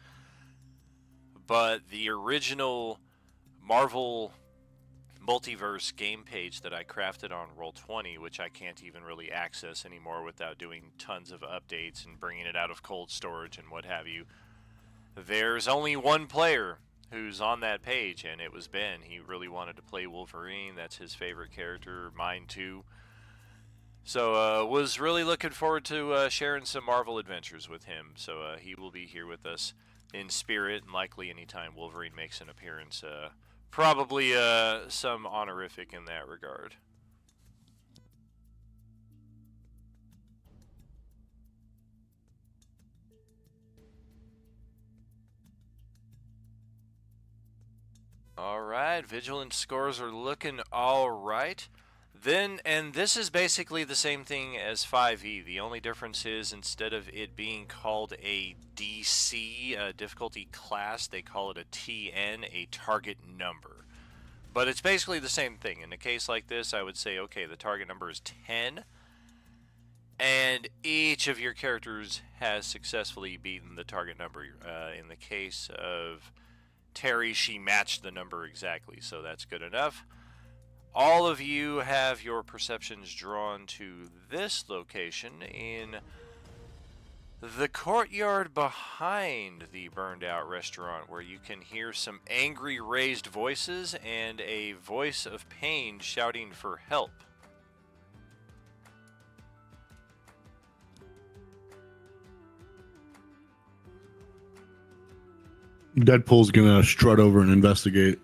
but the original Marvel Multiverse game page that I crafted on Roll20, which I can't even really access anymore without doing tons of updates and bringing it out of cold storage and what have you. There's only one player who's on that page, and it was Ben. He really wanted to play Wolverine. That's his favorite character, mine too. So was really looking forward to sharing some Marvel adventures with him. So he will be here with us in spirit, and likely anytime Wolverine makes an appearance. Probably some honorific in that regard. Alright, vigilance scores are looking alright. And this is basically the same thing as 5e. The only difference is instead of it being called a DC, difficulty class, they call it a TN, a target number. But it's basically the same thing. In a case like this, I would say, okay, the target number is 10, and each of your characters has successfully beaten the target number. In the case of Terry, she matched the number exactly, so that's good enough. All of you have your perceptions drawn to this location in the courtyard behind the burned out restaurant, where you can hear some angry raised voices and a voice of pain shouting for help. Deadpool's gonna strut over and investigate.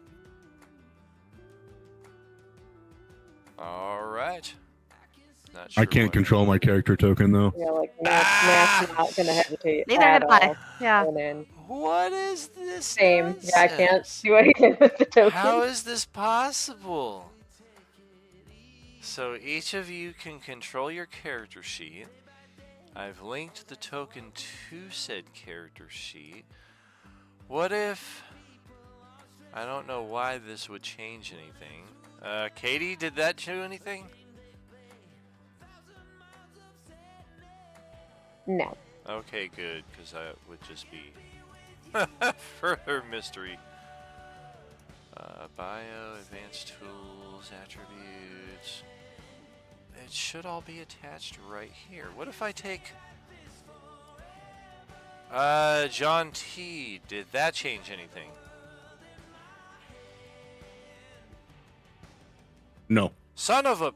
Alright. I can't control my character token though. Yeah, like Matt's not gonna hesitate Neither at can I. all. Yeah. Going in. What is this? Same. Nonsense? Yeah, I can't do anything with the token. How is this possible? So each of you can control your character sheet. I've linked the token to said character sheet. What if... I don't know why this would change anything. Katie, did that do anything? No. Okay, good, because that would just be further mystery. Bio, advanced tools, attributes. It should all be attached right here. What if I take... John T. Did that change anything? No. Son of a...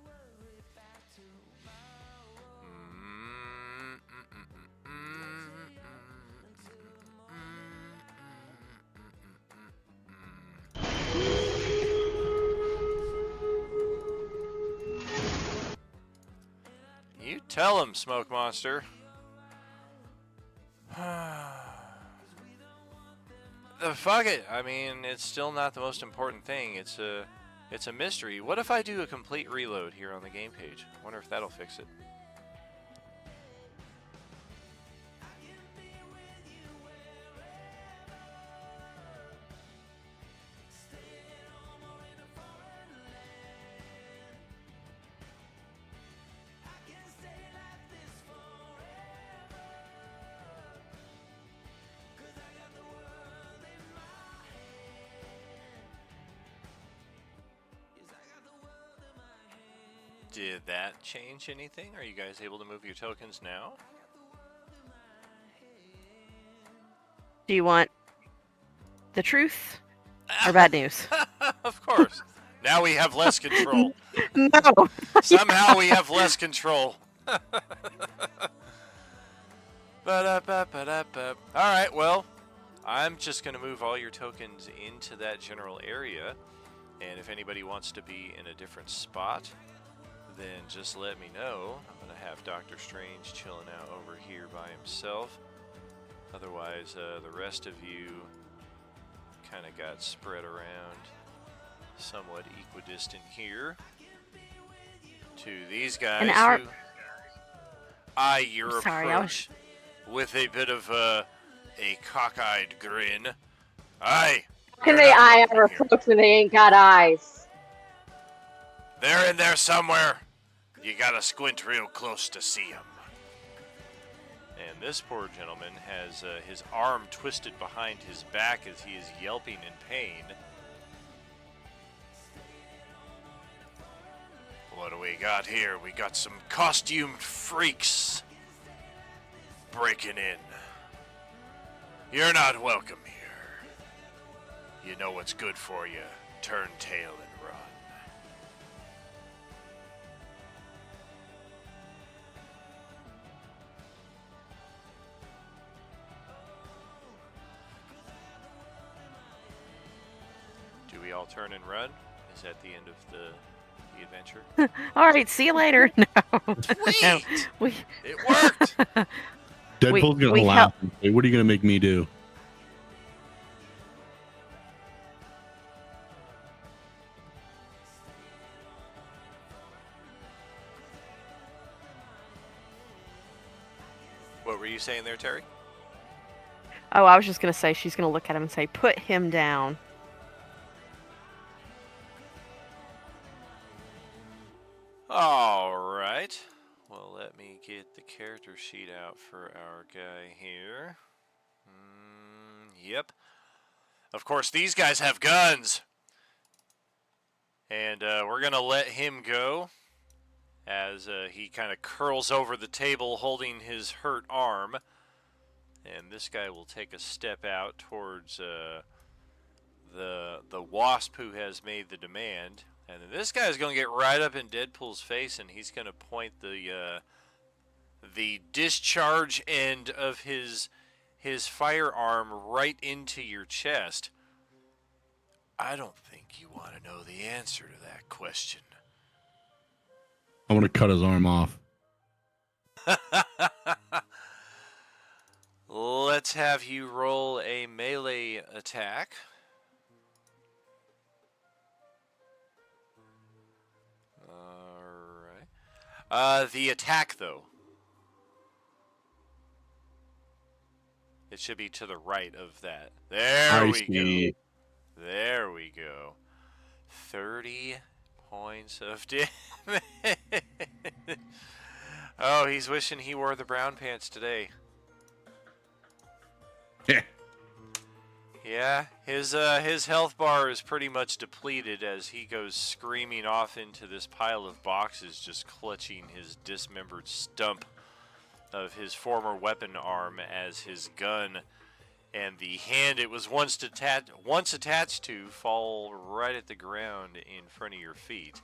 You tell him, Smoke Monster. Fuck it. I mean, it's still not the most important thing. It's a mystery. What if I do a complete reload here on the game page? I wonder if that'll fix it. Did that change anything? Are you guys able to move your tokens now? Do you want the truth or bad news? Of course. Now we have less control. No. Somehow we have less control. Alright, well, I'm just going to move all your tokens into that general area. And if anybody wants to be in a different spot, then just let me know. I'm going to have Doctor Strange chilling out over here by himself. Otherwise, the rest of you kind of got spread around somewhat equidistant here to these guys who eye your Sorry, approach with a bit of a cockeyed grin. Aye. How can you're they not eye welcome our here. folks when they ain't got eyes? They're in there somewhere. You gotta squint real close to see them. And this poor gentleman has his arm twisted behind his back as he is yelping in pain. What do we got here? We got some costumed freaks breaking in. You're not welcome here. You know what's good for you. Turn tail and run. Do we all turn and run? Is that the end of the adventure? All right, see you later. No, no, we It worked! Deadpool's gonna we laugh and say, "What are you gonna make me do?" What were you saying there, Terry? Oh, I was just gonna say she's gonna look at him and say, "Put him down." All right. Well, let me get the character sheet out for our guy here. Yep. Of course, these guys have guns. And we're going to let him go as he kind of curls over the table holding his hurt arm. And this guy will take a step out towards the wasp who has made the demand. And then this guy's going to get right up in Deadpool's face, and he's going to point the discharge end of his firearm right into your chest. I don't think you want to know the answer to that question. I want to cut his arm off. Let's have you roll a melee attack. The attack, though. It should be to the right of that. There we go. There we go. 30 points of damage. Oh, he's wishing he wore the brown pants today. Yeah. Yeah, his health bar is pretty much depleted as he goes screaming off into this pile of boxes, just clutching his dismembered stump of his former weapon arm as his gun and the hand it was once attached to fall right at the ground in front of your feet.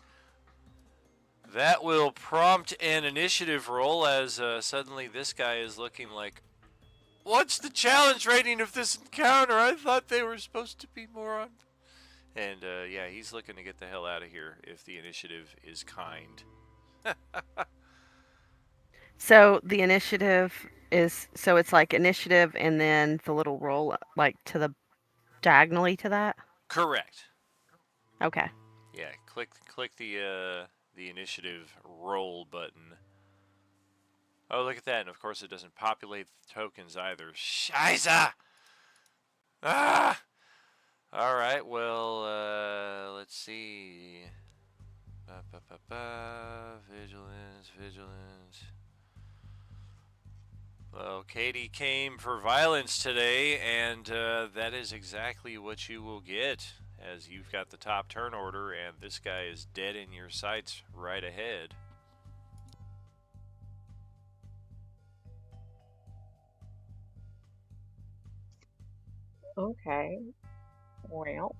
That will prompt an initiative roll as suddenly this guy is looking like, what's the challenge rating of this encounter? I thought they were supposed to be more on... And, yeah, he's looking to get the hell out of here if the initiative is kind. So the initiative is, so it's like initiative and then the little roll like to the diagonally to that? Correct. Okay. Yeah, click the initiative roll button. Oh, look at that. And of course it doesn't populate the tokens either. Scheiße! Ah! Alright, well, let's see. Vigilance. Well, Katie came for violence today, and that is exactly what you will get, as you've got the top turn order, and this guy is dead in your sights right ahead. Okay. Well,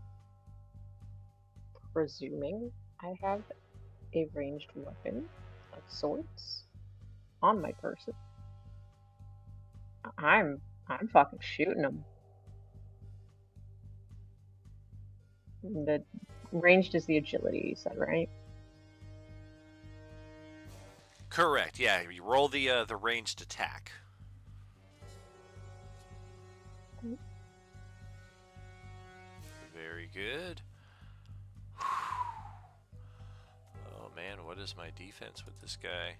presuming I have a ranged weapon of sorts on my person, I'm fucking shooting them. The ranged is the agility, you said, right? Correct. Yeah, you roll the ranged attack. good. Oh man, what is my defense with this guy?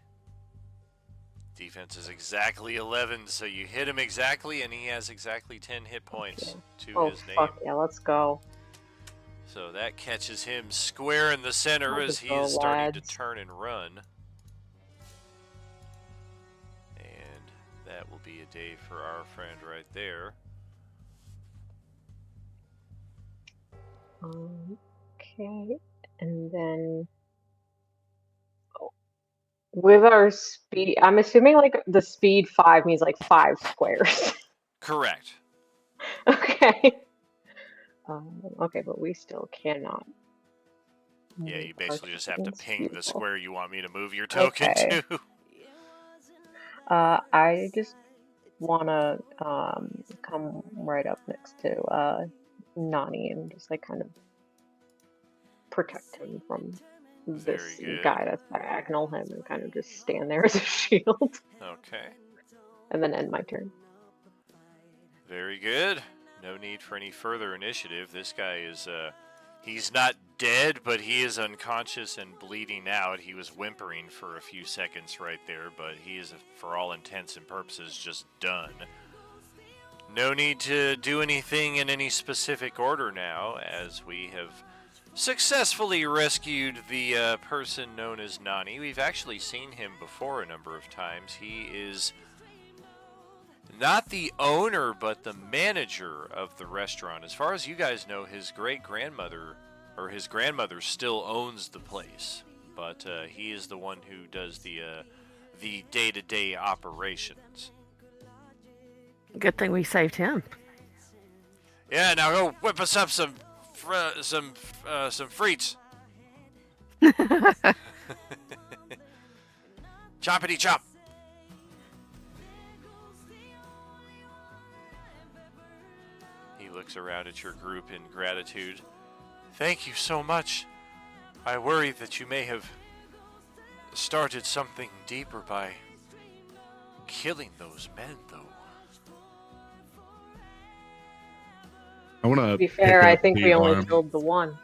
Defense is exactly 11, so you hit him exactly, and he has exactly 10 hit points to his name. Fuck yeah, let's go. So that catches him square in the center as Let's he go, is starting to lads. turn and run. And that will be a day for our friend right there. Okay, and then with our speed, I'm assuming like the speed 5 means like 5 squares. Correct. Okay. Okay, but we still cannot. Yeah, you move our basically just have to tokens. ping the Beautiful. square you want me to move your token Okay. to. I just wanna come right up next to Nani and just like kind of protect him from Very this good. guy that's diagonal him and kind of just stand there as a shield Okay. and then end my turn. Very good. No need for any further initiative. This guy is, he's not dead, but he is unconscious and bleeding out. He was whimpering for a few seconds right there, but he is, for all intents and purposes, just done. No need to do anything in any specific order now, as we have successfully rescued the person known as Nani. We've actually seen him before a number of times. He is not the owner, but the manager of the restaurant. As far as you guys know, his great-grandmother, or his grandmother, still owns the place. But he is the one who does the day-to-day operations. Good thing we saved him. Yeah, now go whip us up some frites. Choppity chop. He looks around at your group in gratitude. Thank you so much. I worry that you may have started something deeper by killing those men, though. I want To be fair, I think we only killed the one.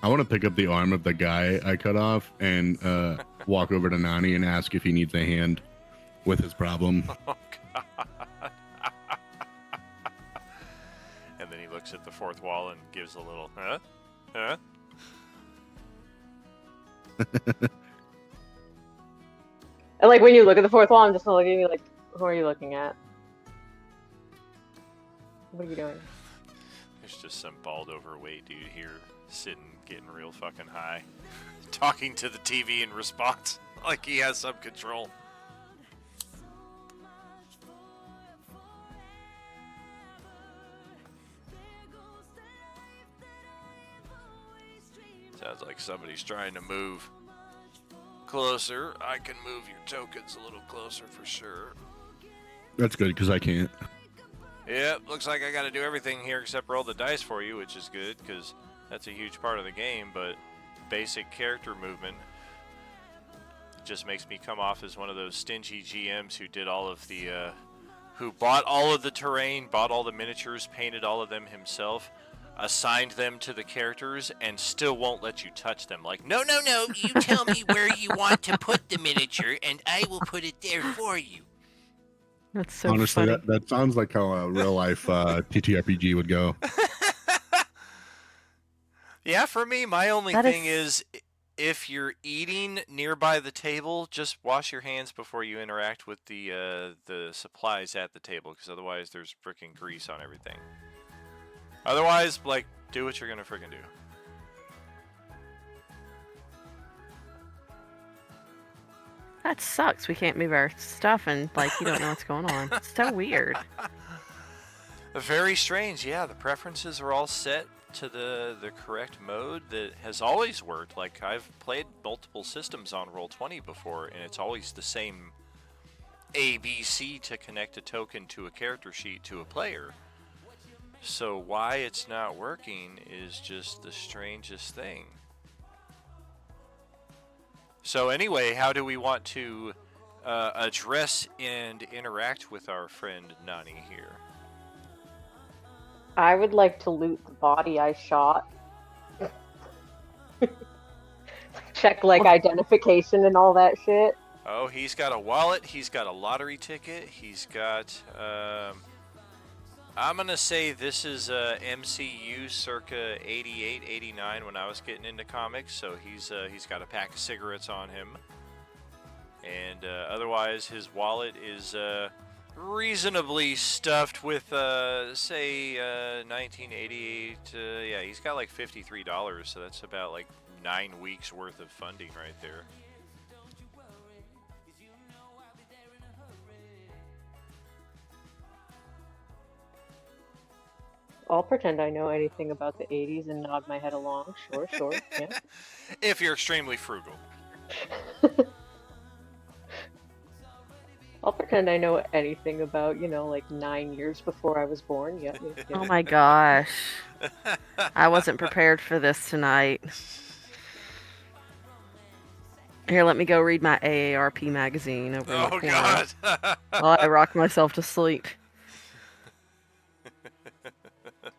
I want to pick up the arm of the guy I cut off and walk over to Nani and ask if he needs a hand with his problem. Oh, God. And then he looks at the fourth wall and gives a little, huh? Huh? And like when you look at the fourth wall, I'm just looking at you like, who are you looking at? What are you doing? There's just some bald overweight dude here sitting, getting real fucking high, talking to the TV in response like he has some control. Sounds like somebody's trying to move closer. I can move your tokens a little closer for sure. That's good because I can't. Yep, looks like I got to do everything here except roll the dice for you, which is good because that's a huge part of the game, but basic character movement just makes me come off as one of those stingy GMs who did all of the, who bought all of the terrain, bought all the miniatures, painted all of them himself, assigned them to the characters, and still won't let you touch them. Like, no, you tell me where you want to put the miniature, and I will put it there for you. That's so Honestly, funny. that sounds like how a real life TTRPG would go. Yeah, for me, my only That thing is- is if you're eating nearby the table, just wash your hands before you interact with the supplies at the table, because otherwise there's freaking grease on everything. Otherwise, like, do what you're gonna freaking do. That sucks. We can't move our stuff and like you don't know what's going on. It's so weird. Very strange, yeah. The preferences are all set to the correct mode that has always worked. Like, I've played multiple systems on Roll20 before, and it's always the same ABC to connect a token to a character sheet to a player. So why it's not working is just the strangest thing. So anyway, how do we want to address and interact with our friend Nani here? I would like to loot the body I shot Check like identification and all that shit. Oh, he's got a wallet. He's got a lottery ticket. He's got. I'm gonna say this is MCU circa 88, 89 when I was getting into comics. So he's got a pack of cigarettes on him, and otherwise his wallet is reasonably stuffed with say 1988. Yeah, he's got like $53. So that's about like 9 weeks worth of funding right there. I'll pretend I know anything about the 80s and nod my head along. Sure, sure, yeah. If you're extremely frugal. I'll pretend I know anything about, like 9 years before I was born. Yeah. Oh my gosh. I wasn't prepared for this tonight. Here, let me go read my AARP magazine over in the corner. God! While I rock myself to sleep.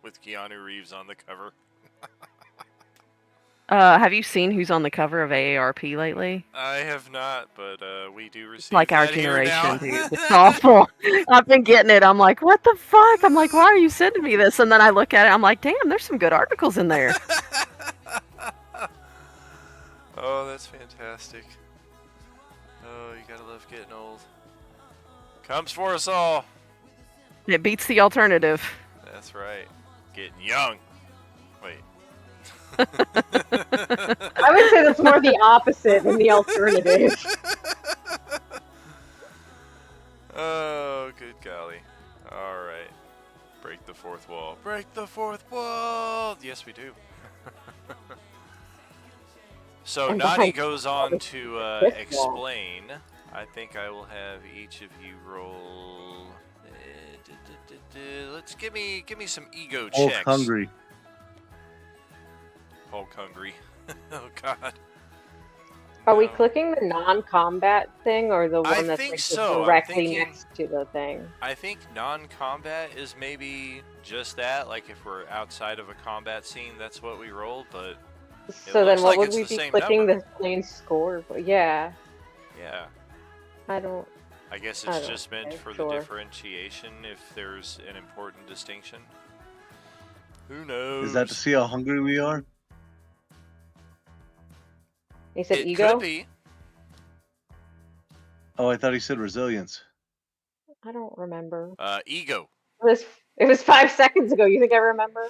With Keanu Reeves on the cover. Have you seen who's on the cover of AARP lately? I have not, but we do receive Like our that here now. generation, dude. It's awful. I've been getting it. I'm like, what the fuck? I'm like, why are you sending me this? And then I look at it. I'm like, damn, there's some good articles in there. Oh, that's fantastic. Oh, you gotta love getting old. Comes for us all. It beats the alternative. That's right. Getting young. Wait. I would say that's more the opposite than the alternative. Oh, good golly. Alright. Break the fourth wall. Break the fourth wall! Yes, we do. So And Nani behind- goes on to Fifth wall. explain. I think I will have each of you roll. Let's give me some ego Hulk checks. hungry. Hulk hungry. Oh God. Are we No. clicking the non-combat thing or the one I that's think like so. I'm directly thinking- next to the thing? I think non-combat is maybe just that. Like if we're outside of a combat scene, that's what we roll. But So then looks what like would it's we the be same clicking number. the plain score? Yeah, yeah, I don't. I guess I it's don't just meant know, for the sure. differentiation if there's an important distinction. Who knows? Is that to see how hungry we are? He said It ego? could be. Oh, I thought he said resilience. I don't remember. Ego. It was 5 seconds ago. You think I remember?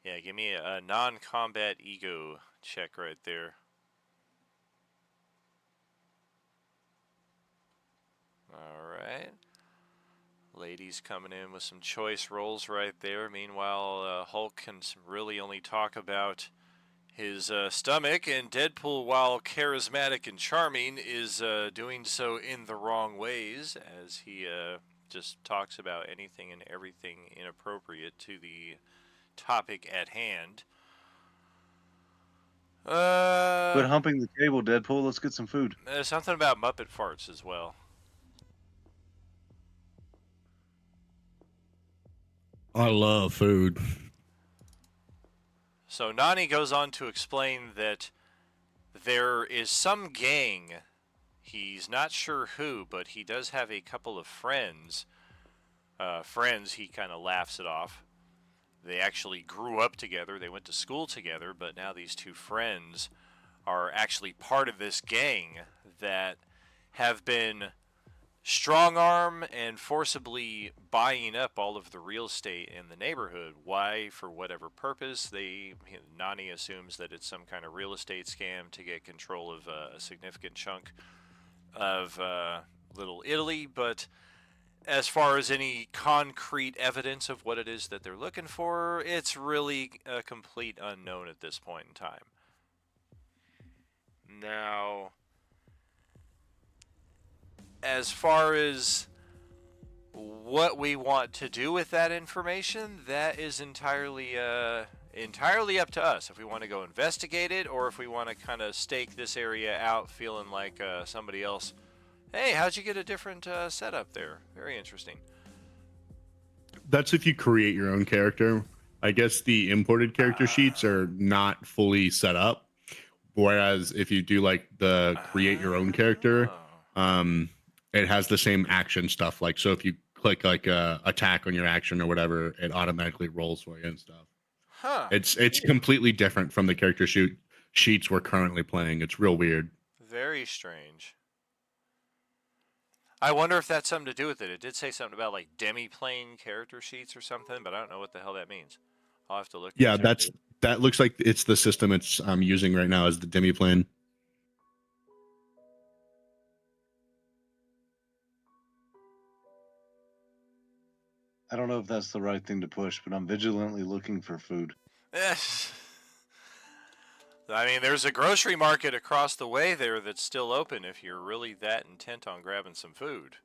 Yeah, give me a non-combat ego check right there. Alright. Ladies coming in with some choice rolls right there. Meanwhile, Hulk can really only talk about his stomach, and Deadpool, while charismatic and charming, is doing so in the wrong ways, as he just talks about anything and everything inappropriate to the topic at hand. Quit humping the table, Deadpool. Let's get some food. There's something about Muppet farts as well. I love food. So Nani goes on to explain that there is some gang, he's not sure who, but he does have a couple of friends. Friends, he kind of laughs it off. They actually grew up together, they went to school together, but now these two friends are actually part of this gang that have been strong-arm and forcibly buying up all of the real estate in the neighborhood. Why? For whatever purpose. Nani assumes that it's some kind of real estate scam to get control of a significant chunk of Little Italy, but as far as any concrete evidence of what it is that they're looking for, it's really a complete unknown at this point in time. Now, as far as what we want to do with that information, that is entirely up to us. If we want to go investigate it, or if we want to kind of stake this area out feeling like somebody else, hey, how'd you get a different setup there? Very interesting. That's if you create your own character. I guess the imported character sheets are not fully set up. Whereas if you do like the create your own character, it has the same action stuff. Like, so if you click like attack on your action or whatever, it automatically rolls for you and stuff. Huh. It's completely different from the character sheets we're currently playing. It's real weird. Very strange. I wonder if that's something to do with it. It did say something about like demi-plane character sheets or something, but I don't know what the hell that means. I'll have to look. Yeah, into it. that looks like it's the system it's using right now as the demi-plane. I don't know if that's the right thing to push, but I'm vigilantly looking for food. I mean, there's a grocery market across the way there that's still open if you're really that intent on grabbing some food.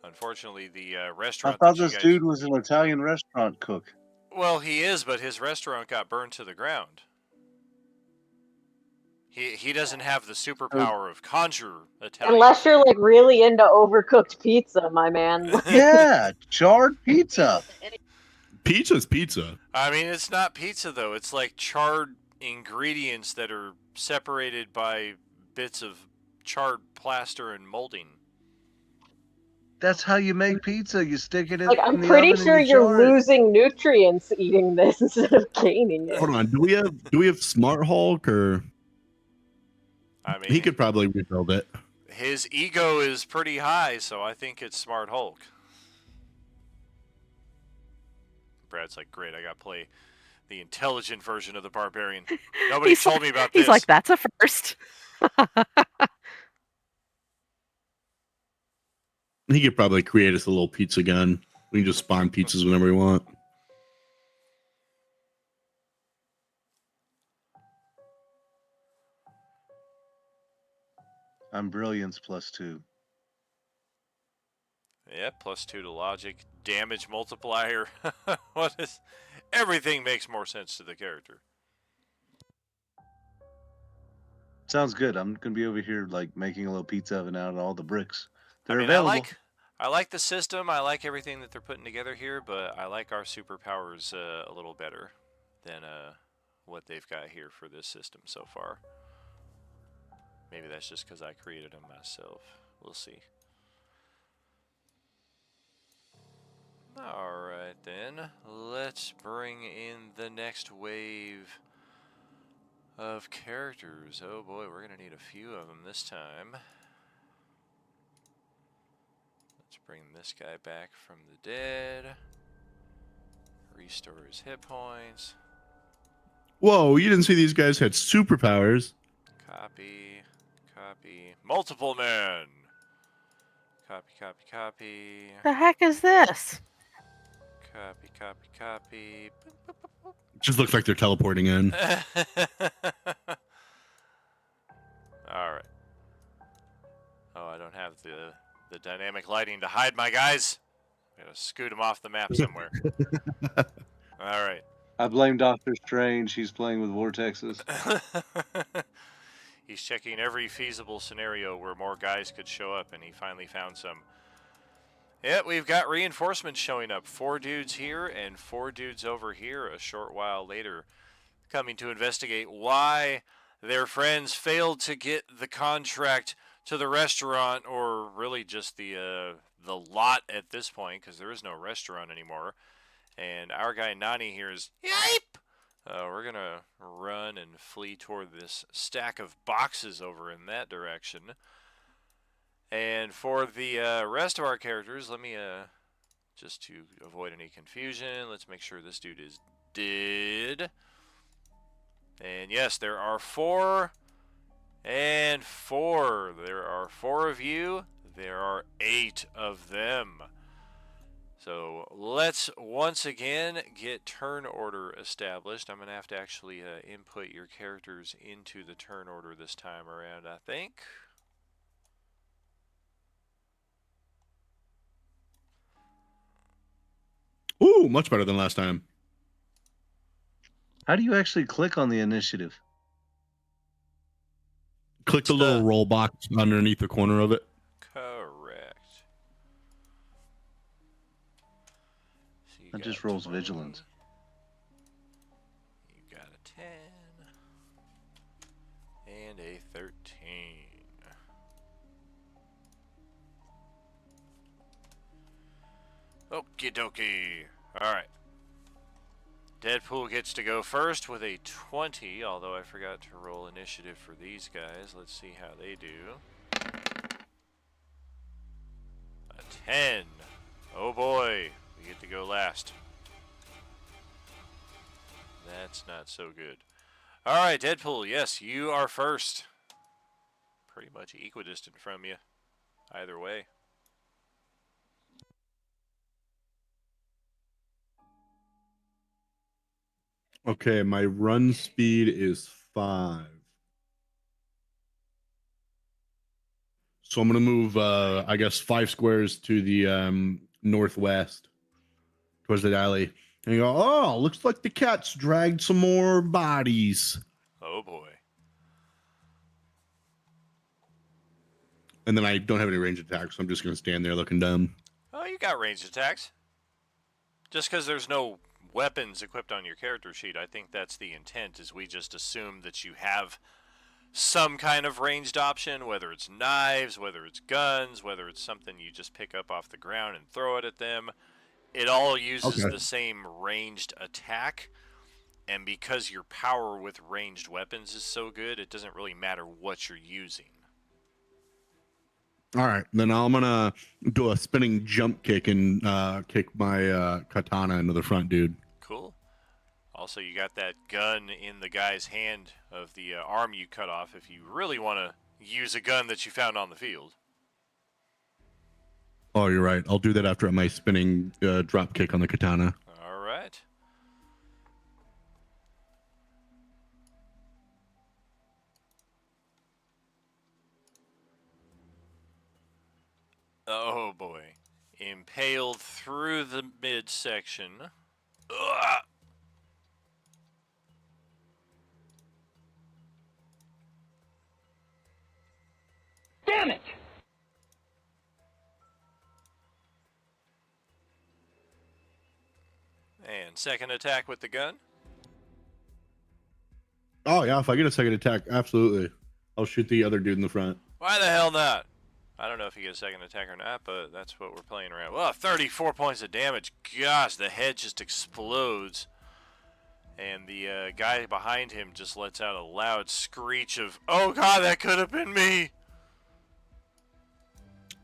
Unfortunately, the I restaurant thought that you this guys... dude was an Italian restaurant cook. Well, he is, but his restaurant got burned to the ground. He doesn't have the superpower of conjure Italian. Unless you're like really into overcooked pizza, my man. Yeah, charred pizza. Pizza's pizza. I mean, it's not pizza, though. It's like charred ingredients that are separated by bits of charred plaster and molding. That's how you make pizza. You stick it in, Like, in I'm the pretty oven sure and you you're char it. losing nutrients eating this instead of gaining it. Hold on, do we have Smart Hulk, or I mean, he could probably rebuild it? His ego is pretty high, so I think it's Smart Hulk. Brad's like, great, I got to play the intelligent version of the Barbarian. Nobody told me about this. He's like, that's a first. He could probably create us a little pizza gun. We can just spawn pizzas whenever we want. I'm brilliance +2. Yeah, +2 to logic, damage multiplier. What is? Everything makes more sense to the character. Sounds good. I'm gonna be over here like making a little pizza oven out of all the bricks. They're I mean, available. I like the system. I like everything that they're putting together here, but I like our superpowers a little better than what they've got here for this system so far. Maybe that's just because I created them myself. We'll see. Alright then, let's bring in the next wave of characters. Oh boy, we're going to need a few of them this time. Let's bring this guy back from the dead. Restore his hit points. Whoa, you didn't see these guys had superpowers. Copy, copy. Multiple men! Copy, copy, copy. The heck is this? Copy, copy, copy. Just looks like they're teleporting in. Alright. Oh, I don't have the dynamic lighting to hide my guys. I gotta scoot them off the map somewhere. Alright. I blame Doctor Strange. He's playing with vortexes. He's checking every feasible scenario where more guys could show up, and he finally found some. Yeah, we've got reinforcements showing up. 4 dudes here and 4 dudes over here a short while later, coming to investigate why their friends failed to get the contract to the restaurant, or really just the lot at this point, because there is no restaurant anymore. And our guy Nani here is, yipe! We're going to run and flee toward this stack of boxes over in that direction. And for the rest of our characters, let me, just to avoid any confusion, let's make sure this dude is dead. And yes, there are 4 and 4. There are 4 of you. There are 8 of them. So let's once again get turn order established. I'm going to have to actually input your characters into the turn order this time around, I think. Ooh, much better than last time. How do you actually click on the initiative? Click the little roll box underneath the corner of it. Correct. So That just rolls vigilance. 10. And a 13. Okie dokie. Alright. Deadpool gets to go first with a 20, although I forgot to roll initiative for these guys. Let's see how they do. A 10. Oh boy, we get to go last. That's not so good. Alright, Deadpool, yes, you are first. Pretty much equidistant from you, either way. Okay, my run speed is 5. So I'm gonna move, I guess, 5 squares to the northwest, towards the alley, and you go. Oh, looks like the cat's dragged some more bodies. Oh boy. And then I don't have any range attacks, so I'm just gonna stand there looking dumb. Oh, you got ranged attacks. Just because there's no weapons equipped on your character sheet, I think that's the intent, is we just assume that you have some kind of ranged option, whether it's knives, whether it's guns, whether it's something you just pick up off the ground and throw it at them. It all uses the same ranged attack, and because your power with ranged weapons is so good, it doesn't really matter what you're using. All right, then I'm gonna do a spinning jump kick and kick my katana into the front dude. Cool. Also, you got that gun in the guy's hand of the arm you cut off if you really want to use a gun that you found on the field. Oh, you're right. I'll do that after my spinning drop kick on the katana. All right. Oh boy. Impaled through the midsection. Ugh. Damn it! And second attack with the gun. Oh yeah, if I get a second attack, absolutely. I'll shoot the other dude in the front. Why the hell not? I don't know if you get a second attack or not, but that's what we're playing around. Well, 34 points of damage. Gosh, the head just explodes. And the guy behind him just lets out a loud screech of, "Oh god, that could have been me!"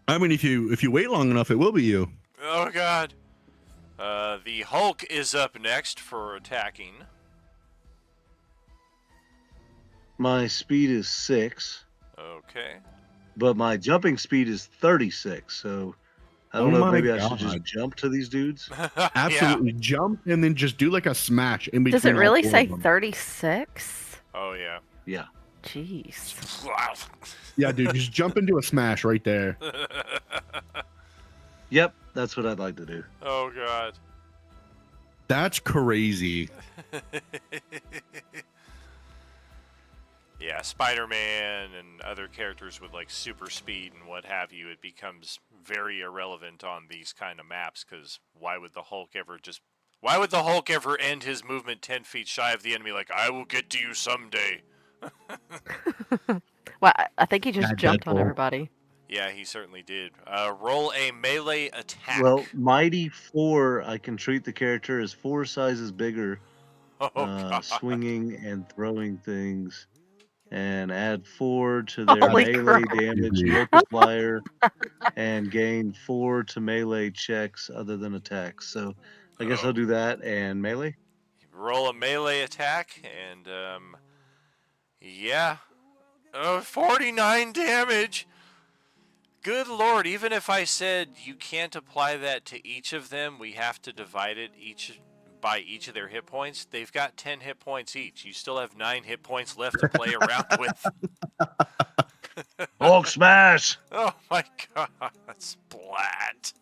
I mean, if you wait long enough, it will be you. Oh god. The Hulk is up next for attacking. My speed is 6, Okay. but my jumping speed is 36. So I don't know if maybe I should just God. jump to these dudes. Absolutely, jump and then just do like a smash in between. Does it all really four say of them. 36? Oh yeah. Yeah. Jeez. Yeah, dude, just jump into a smash right there. Yep, that's what I'd like to do. Oh god. That's crazy. Yeah, Spider-Man and other characters with like super speed and what have you, it becomes very irrelevant on these kind of maps, because why would the Hulk ever end his movement 10 feet shy of the enemy like, "I will get to you someday"? Well, I think he just Yeah, jumped on Deadpool. everybody. Yeah, he certainly did. Roll a melee attack. Well, Mighty 4, I can treat the character as 4 sizes bigger, oh, God. swinging and throwing things, and add 4 to their Holy melee crap. damage multiplier, and gain 4 to melee checks other than attacks. So I guess I'll do that and melee. Roll a melee attack, and yeah. 49 damage! Good lord, even if I said you can't apply that to each of them, we have to divide it by each of their hit points. They've got 10 hit points each. You still have 9 hit points left to play around with. Hulk smash! Oh my god, splat.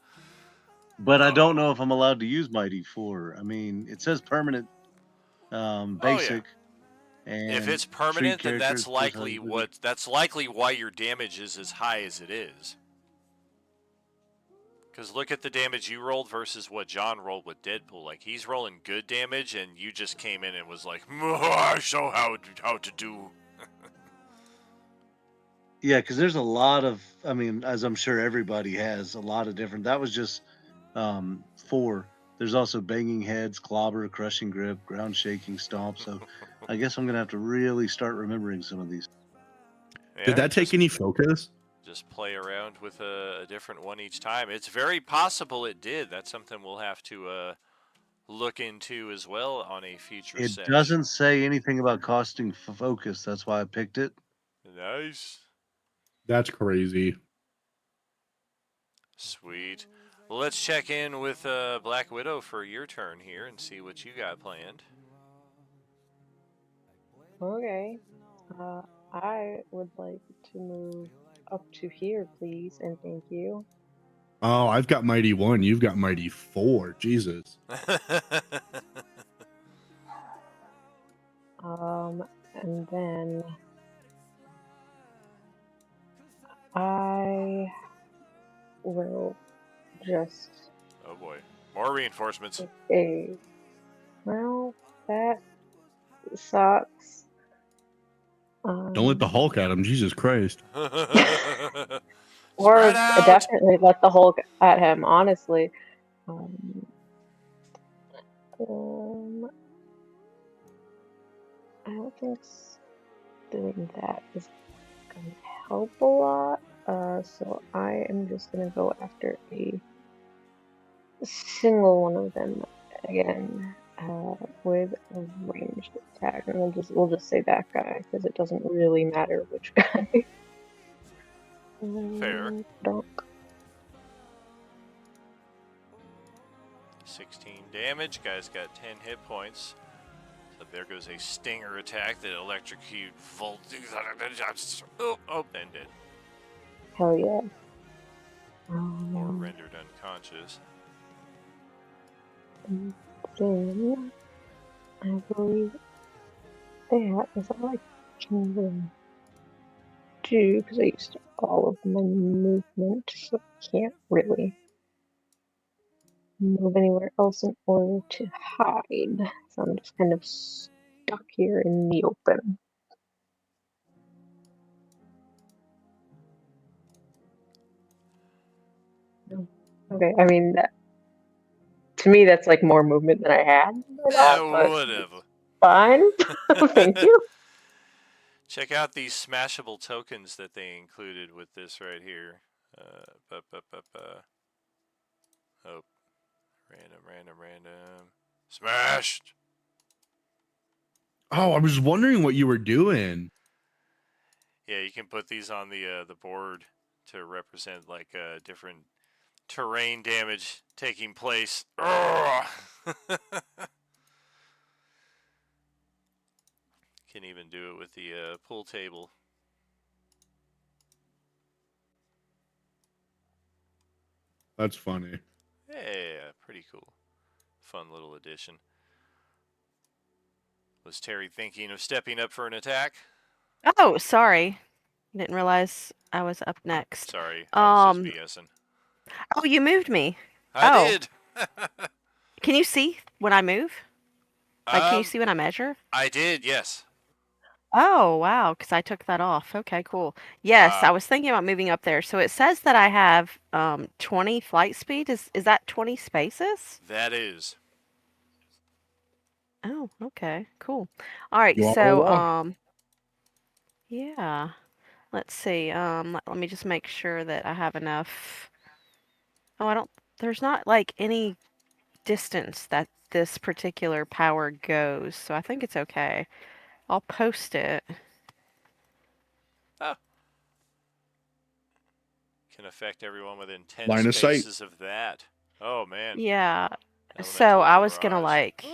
But I don't know if I'm allowed to use Mighty 4. I mean, it says permanent basic. And If it's treat permanent, then characters that's 4 likely sizes bigger. why your damage is as high as it is. Because look at the damage you rolled versus what John rolled with Deadpool. Like, he's rolling good damage, and you just came in and was like, I show how to do. Yeah, because there's a lot of, I mean, as I'm sure everybody has, a lot of different. That was just 4. There's also banging heads, clobber, crushing grip, ground shaking, stomp. So I guess I'm gonna have to really start remembering some of these. Yeah, Did that take any focus? Just play around with a different one each time. It's very possible it did. That's something we'll have to look into as well on a future It sesh. doesn't say anything about costing focus. That's why I picked it. Nice. That's crazy. Sweet. Well, let's check in with Black Widow for your turn here and see what you got planned. Okay. I would like to move up to here, please, and thank you. Oh, I've got Mighty 1. You've got Mighty 4. Jesus. And then I will just. Oh boy. More reinforcements. Okay. Well, that sucks. Don't let the Hulk at him. Jesus Christ. Or Spread out. definitely let the Hulk at him, honestly. I don't think doing that is going to help a lot. So I am just going to go after a single one of them again with a ranged attack, and we'll just say that guy because it doesn't really matter which guy. Fair. Donk. 16 damage. Guy's got 10 hit points. So there goes a stinger attack that electrocute Volt. Oh, ended. Hell yeah. Or rendered unconscious. And then I believe that is all I can really do because I used all of my movement, so I can't really move anywhere else in order to hide. So I'm just kind of stuck here in the open. Okay, I mean that to me that's like more movement than I had. Whatever. Fine. Thank you. Check out these smashable tokens that they included with this right here. Oh, random. Smashed. Oh, I was wondering what you were doing. Yeah, you can put these on the board to represent like different terrain damage taking place. Can even do it with the pool table. That's funny. Yeah, pretty cool. Fun little addition. Was Terry thinking of stepping up for an attack? Oh, sorry. Didn't realize I was up next. Sorry, I was just BSing. Oh, you moved me. I did. Can you see when I move? Like, can you see when I measure? I did, yes. Oh, wow, because I took that off. Okay, cool. Yes, I was thinking about moving up there. So it says that I have 20 flight speed. Is that 20 spaces? That is. Oh, okay, cool. All right, You so yeah. Let's see. Let me just make sure that I have enough. Oh, there's not like any distance that this particular power goes, so I think it's okay. I'll post it. Oh. Can affect everyone within 10 Line of sight. spaces of that. Oh, man. Yeah. Elemental So I was gonna barrage. like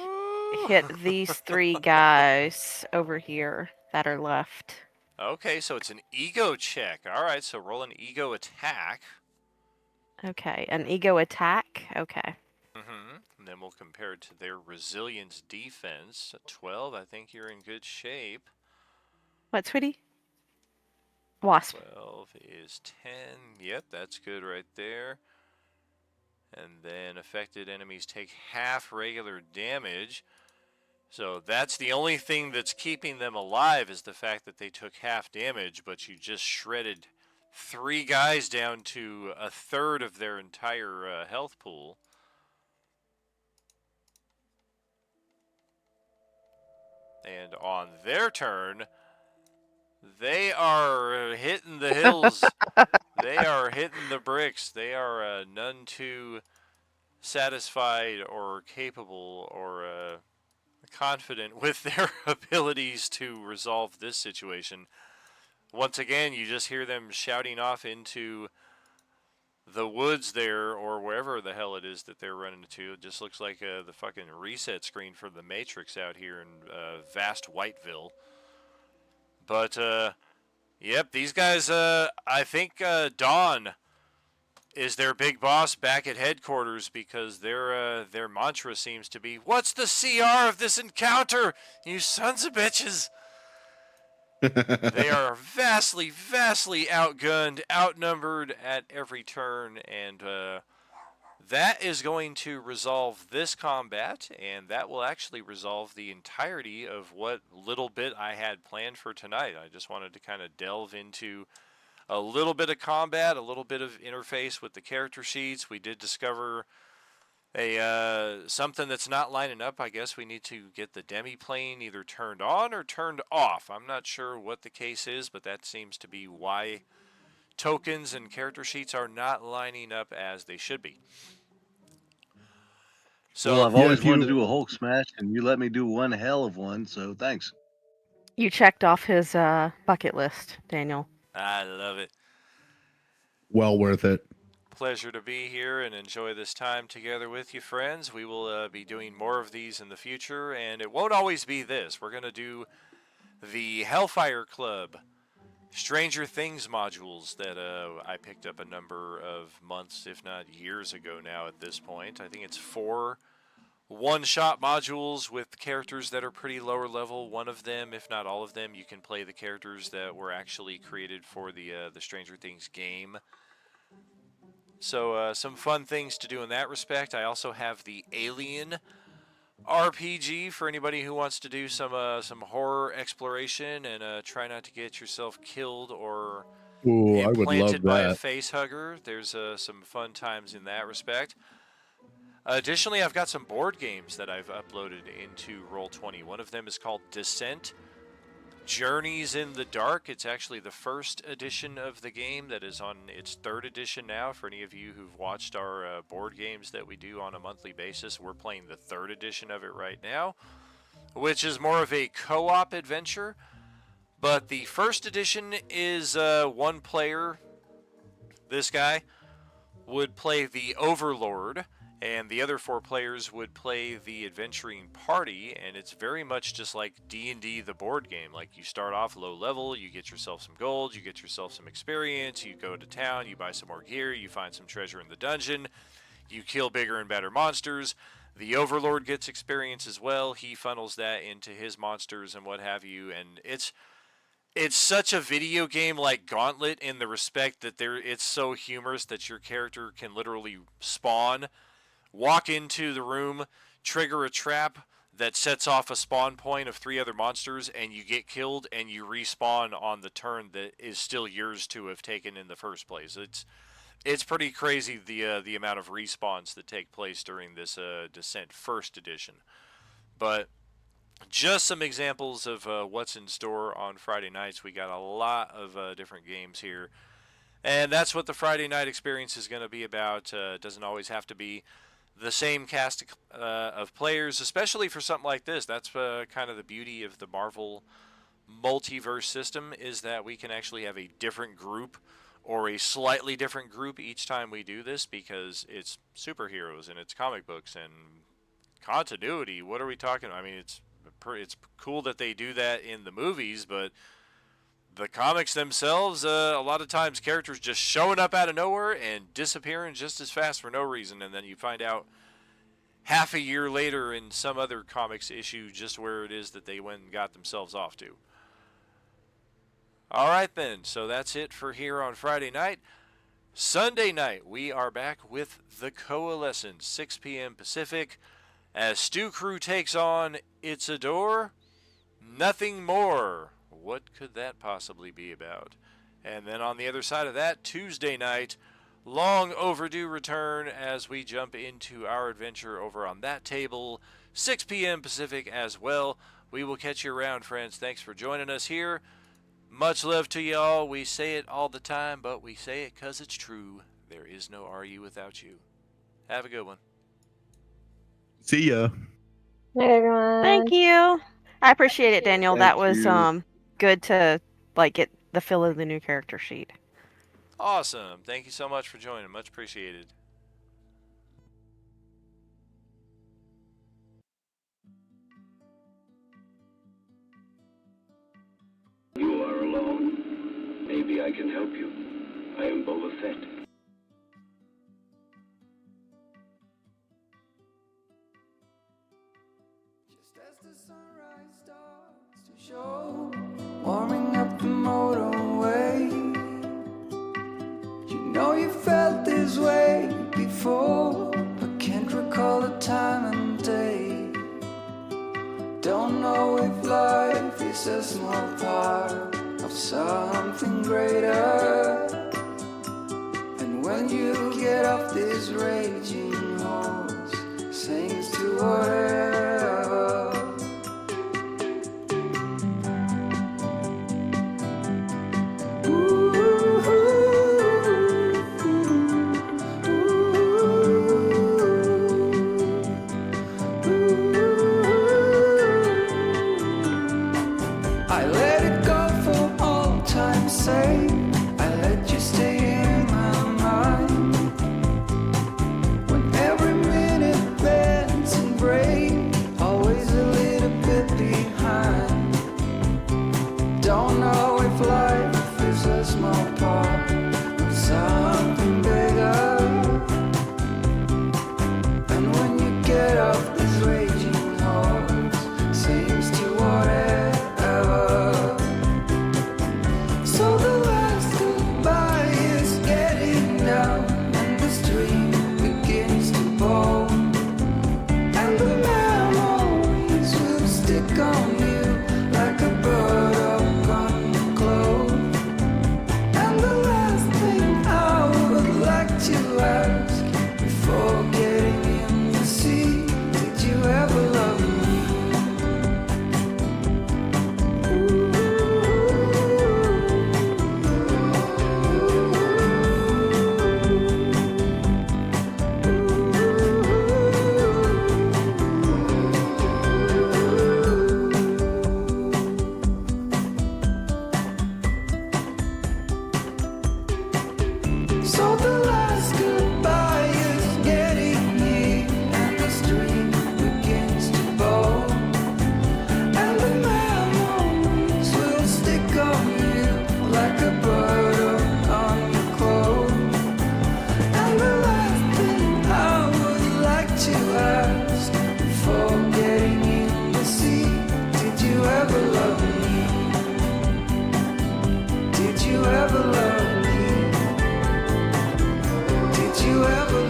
hit these 3 guys over here that are left. Okay, so it's an ego check. All right, so roll an ego attack. Okay, an ego attack. Okay. And then we'll compare it to their resilience defense. 12, I think you're in good shape. What, sweetie? Wasp. 12 is 10. Yep, that's good right there. And then affected enemies take half regular damage. So that's the only thing that's keeping them alive, is the fact that they took half damage, but you just shredded 3 guys down to a third of their entire health pool. And on their turn, they are hitting the hills. They are hitting the bricks. They are none too satisfied or capable or confident with their abilities to resolve this situation. Once again, you just hear them shouting off into the woods there, or wherever the hell it is that they're running to. It just looks like the fucking reset screen for the Matrix out here in vast Whiteville. But, yep, these guys, I think Dawn is their big boss back at headquarters, because their mantra seems to be, "What's the CR of this encounter, you sons of bitches?" They are vastly, vastly outgunned, outnumbered at every turn, and that is going to resolve this combat, and that will actually resolve the entirety of what little bit I had planned for tonight. I just wanted to kind of delve into a little bit of combat, a little bit of interface with the character sheets. We did discover something that's not lining up. I guess we need to get the demi plane either turned on or turned off. I'm not sure what the case is, but that seems to be why tokens and character sheets are not lining up as they should be. So well, I've always wanted to do a Hulk smash, and you let me do one hell of one, so thanks. You checked off his bucket list, Daniel. I love it. Well worth it. Pleasure to be here and enjoy this time together with you, friends. We will be doing more of these in the future, and it won't always be this. We're going to do the Hellfire Club Stranger Things modules that I picked up a number of months, if not years ago now at this point. I think it's 4 one-shot modules with characters that are pretty lower level. One of them, if not all of them, you can play the characters that were actually created for the Stranger Things game. So some fun things to do in that respect. I also have the Alien RPG for anybody who wants to do some horror exploration and try not to get yourself killed or Ooh, I would love implanted by a that. face hugger. There's some fun times in that respect. Additionally, I've got some board games that I've uploaded into Roll20. One of them is called Descent Journeys in the Dark. It's actually the first edition of the game that is on its 3rd edition now. For any of you who've watched our board games that we do on a monthly basis, we're playing the 3rd edition of it right now, which is more of a co-op adventure. But the first edition is 1 player. This guy would play the Overlord, and the other 4 players would play the adventuring party, and it's very much just like D&D, the board game. Like, you start off low level, you get yourself some gold, you get yourself some experience, you go to town, you buy some more gear, you find some treasure in the dungeon, you kill bigger and better monsters. The Overlord gets experience as well. He funnels that into his monsters and what have you, and it's such a video game like Gauntlet in the respect that it's so humorous that your character can literally spawn, walk into the room, trigger a trap that sets off a spawn point of 3 other monsters, and you get killed, and you respawn on the turn that is still yours to have taken in the first place. It's pretty crazy the amount of respawns that take place during this Descent First Edition. But just some examples of what's in store on Friday nights. We got a lot of different games here. And that's what the Friday night experience is going to be about. It doesn't always have to be the same cast of players, especially for something like this. That's kind of the beauty of the Marvel Multiverse system, is that we can actually have a different group or a slightly different group each time we do this, because it's superheroes and it's comic books and continuity. What are we talking about? I mean, it's cool that they do that in the movies, but the comics themselves, a lot of times characters just showing up out of nowhere and disappearing just as fast for no reason, and then you find out half a year later in some other comics issue just where it is that they went and got themselves off to. All right then, so that's it for here on Friday night. Sunday night, we are back with The Coalescence, 6 p.m. Pacific, as Stew Crew takes on It's a Door, Nothing More. What could that possibly be about? And then on the other side of that, Tuesday night, long overdue return as we jump into our adventure over on that table, 6 p.m. Pacific as well. We will catch you around, friends. Thanks for joining us here. Much love to y'all. We say it all the time, but we say it because it's true. There is no RU without you. Have a good one. See ya. Night, everyone. Thank you. I appreciate it, Daniel. That Thank was you. good to like get the feel of the new character sheet. Awesome. Thank you so much for joining. Much appreciated. You are alone. Maybe I can help you. I am Boba Fett. Just as the sunrise starts to show, warming up the motorway. You know you felt this way before, but can't recall the time and day. Don't know if life is a small part of something greater. And when you get off this raging horse, sings to whatever. I let it go for all time's sake. I let you stay in my mind. When every minute bends and breaks, always a little bit behind. Don't know if life is a small part of something bigger. And when you get off this raging horse, seems to whatever. So the last goodbye is getting down, and the stream begins to bowl. And the memories will stick on you like a bird up on your clothes. And the last thing I would like to ask before getting in the sea, did you ever love me? So the last goodbye is getting near, and the stream begins to bowl. And the memories will stick on you like a bird on your clothes. And the last thing I would like to ask before getting in the sea, did you ever love me? Did you ever love me? Did you ever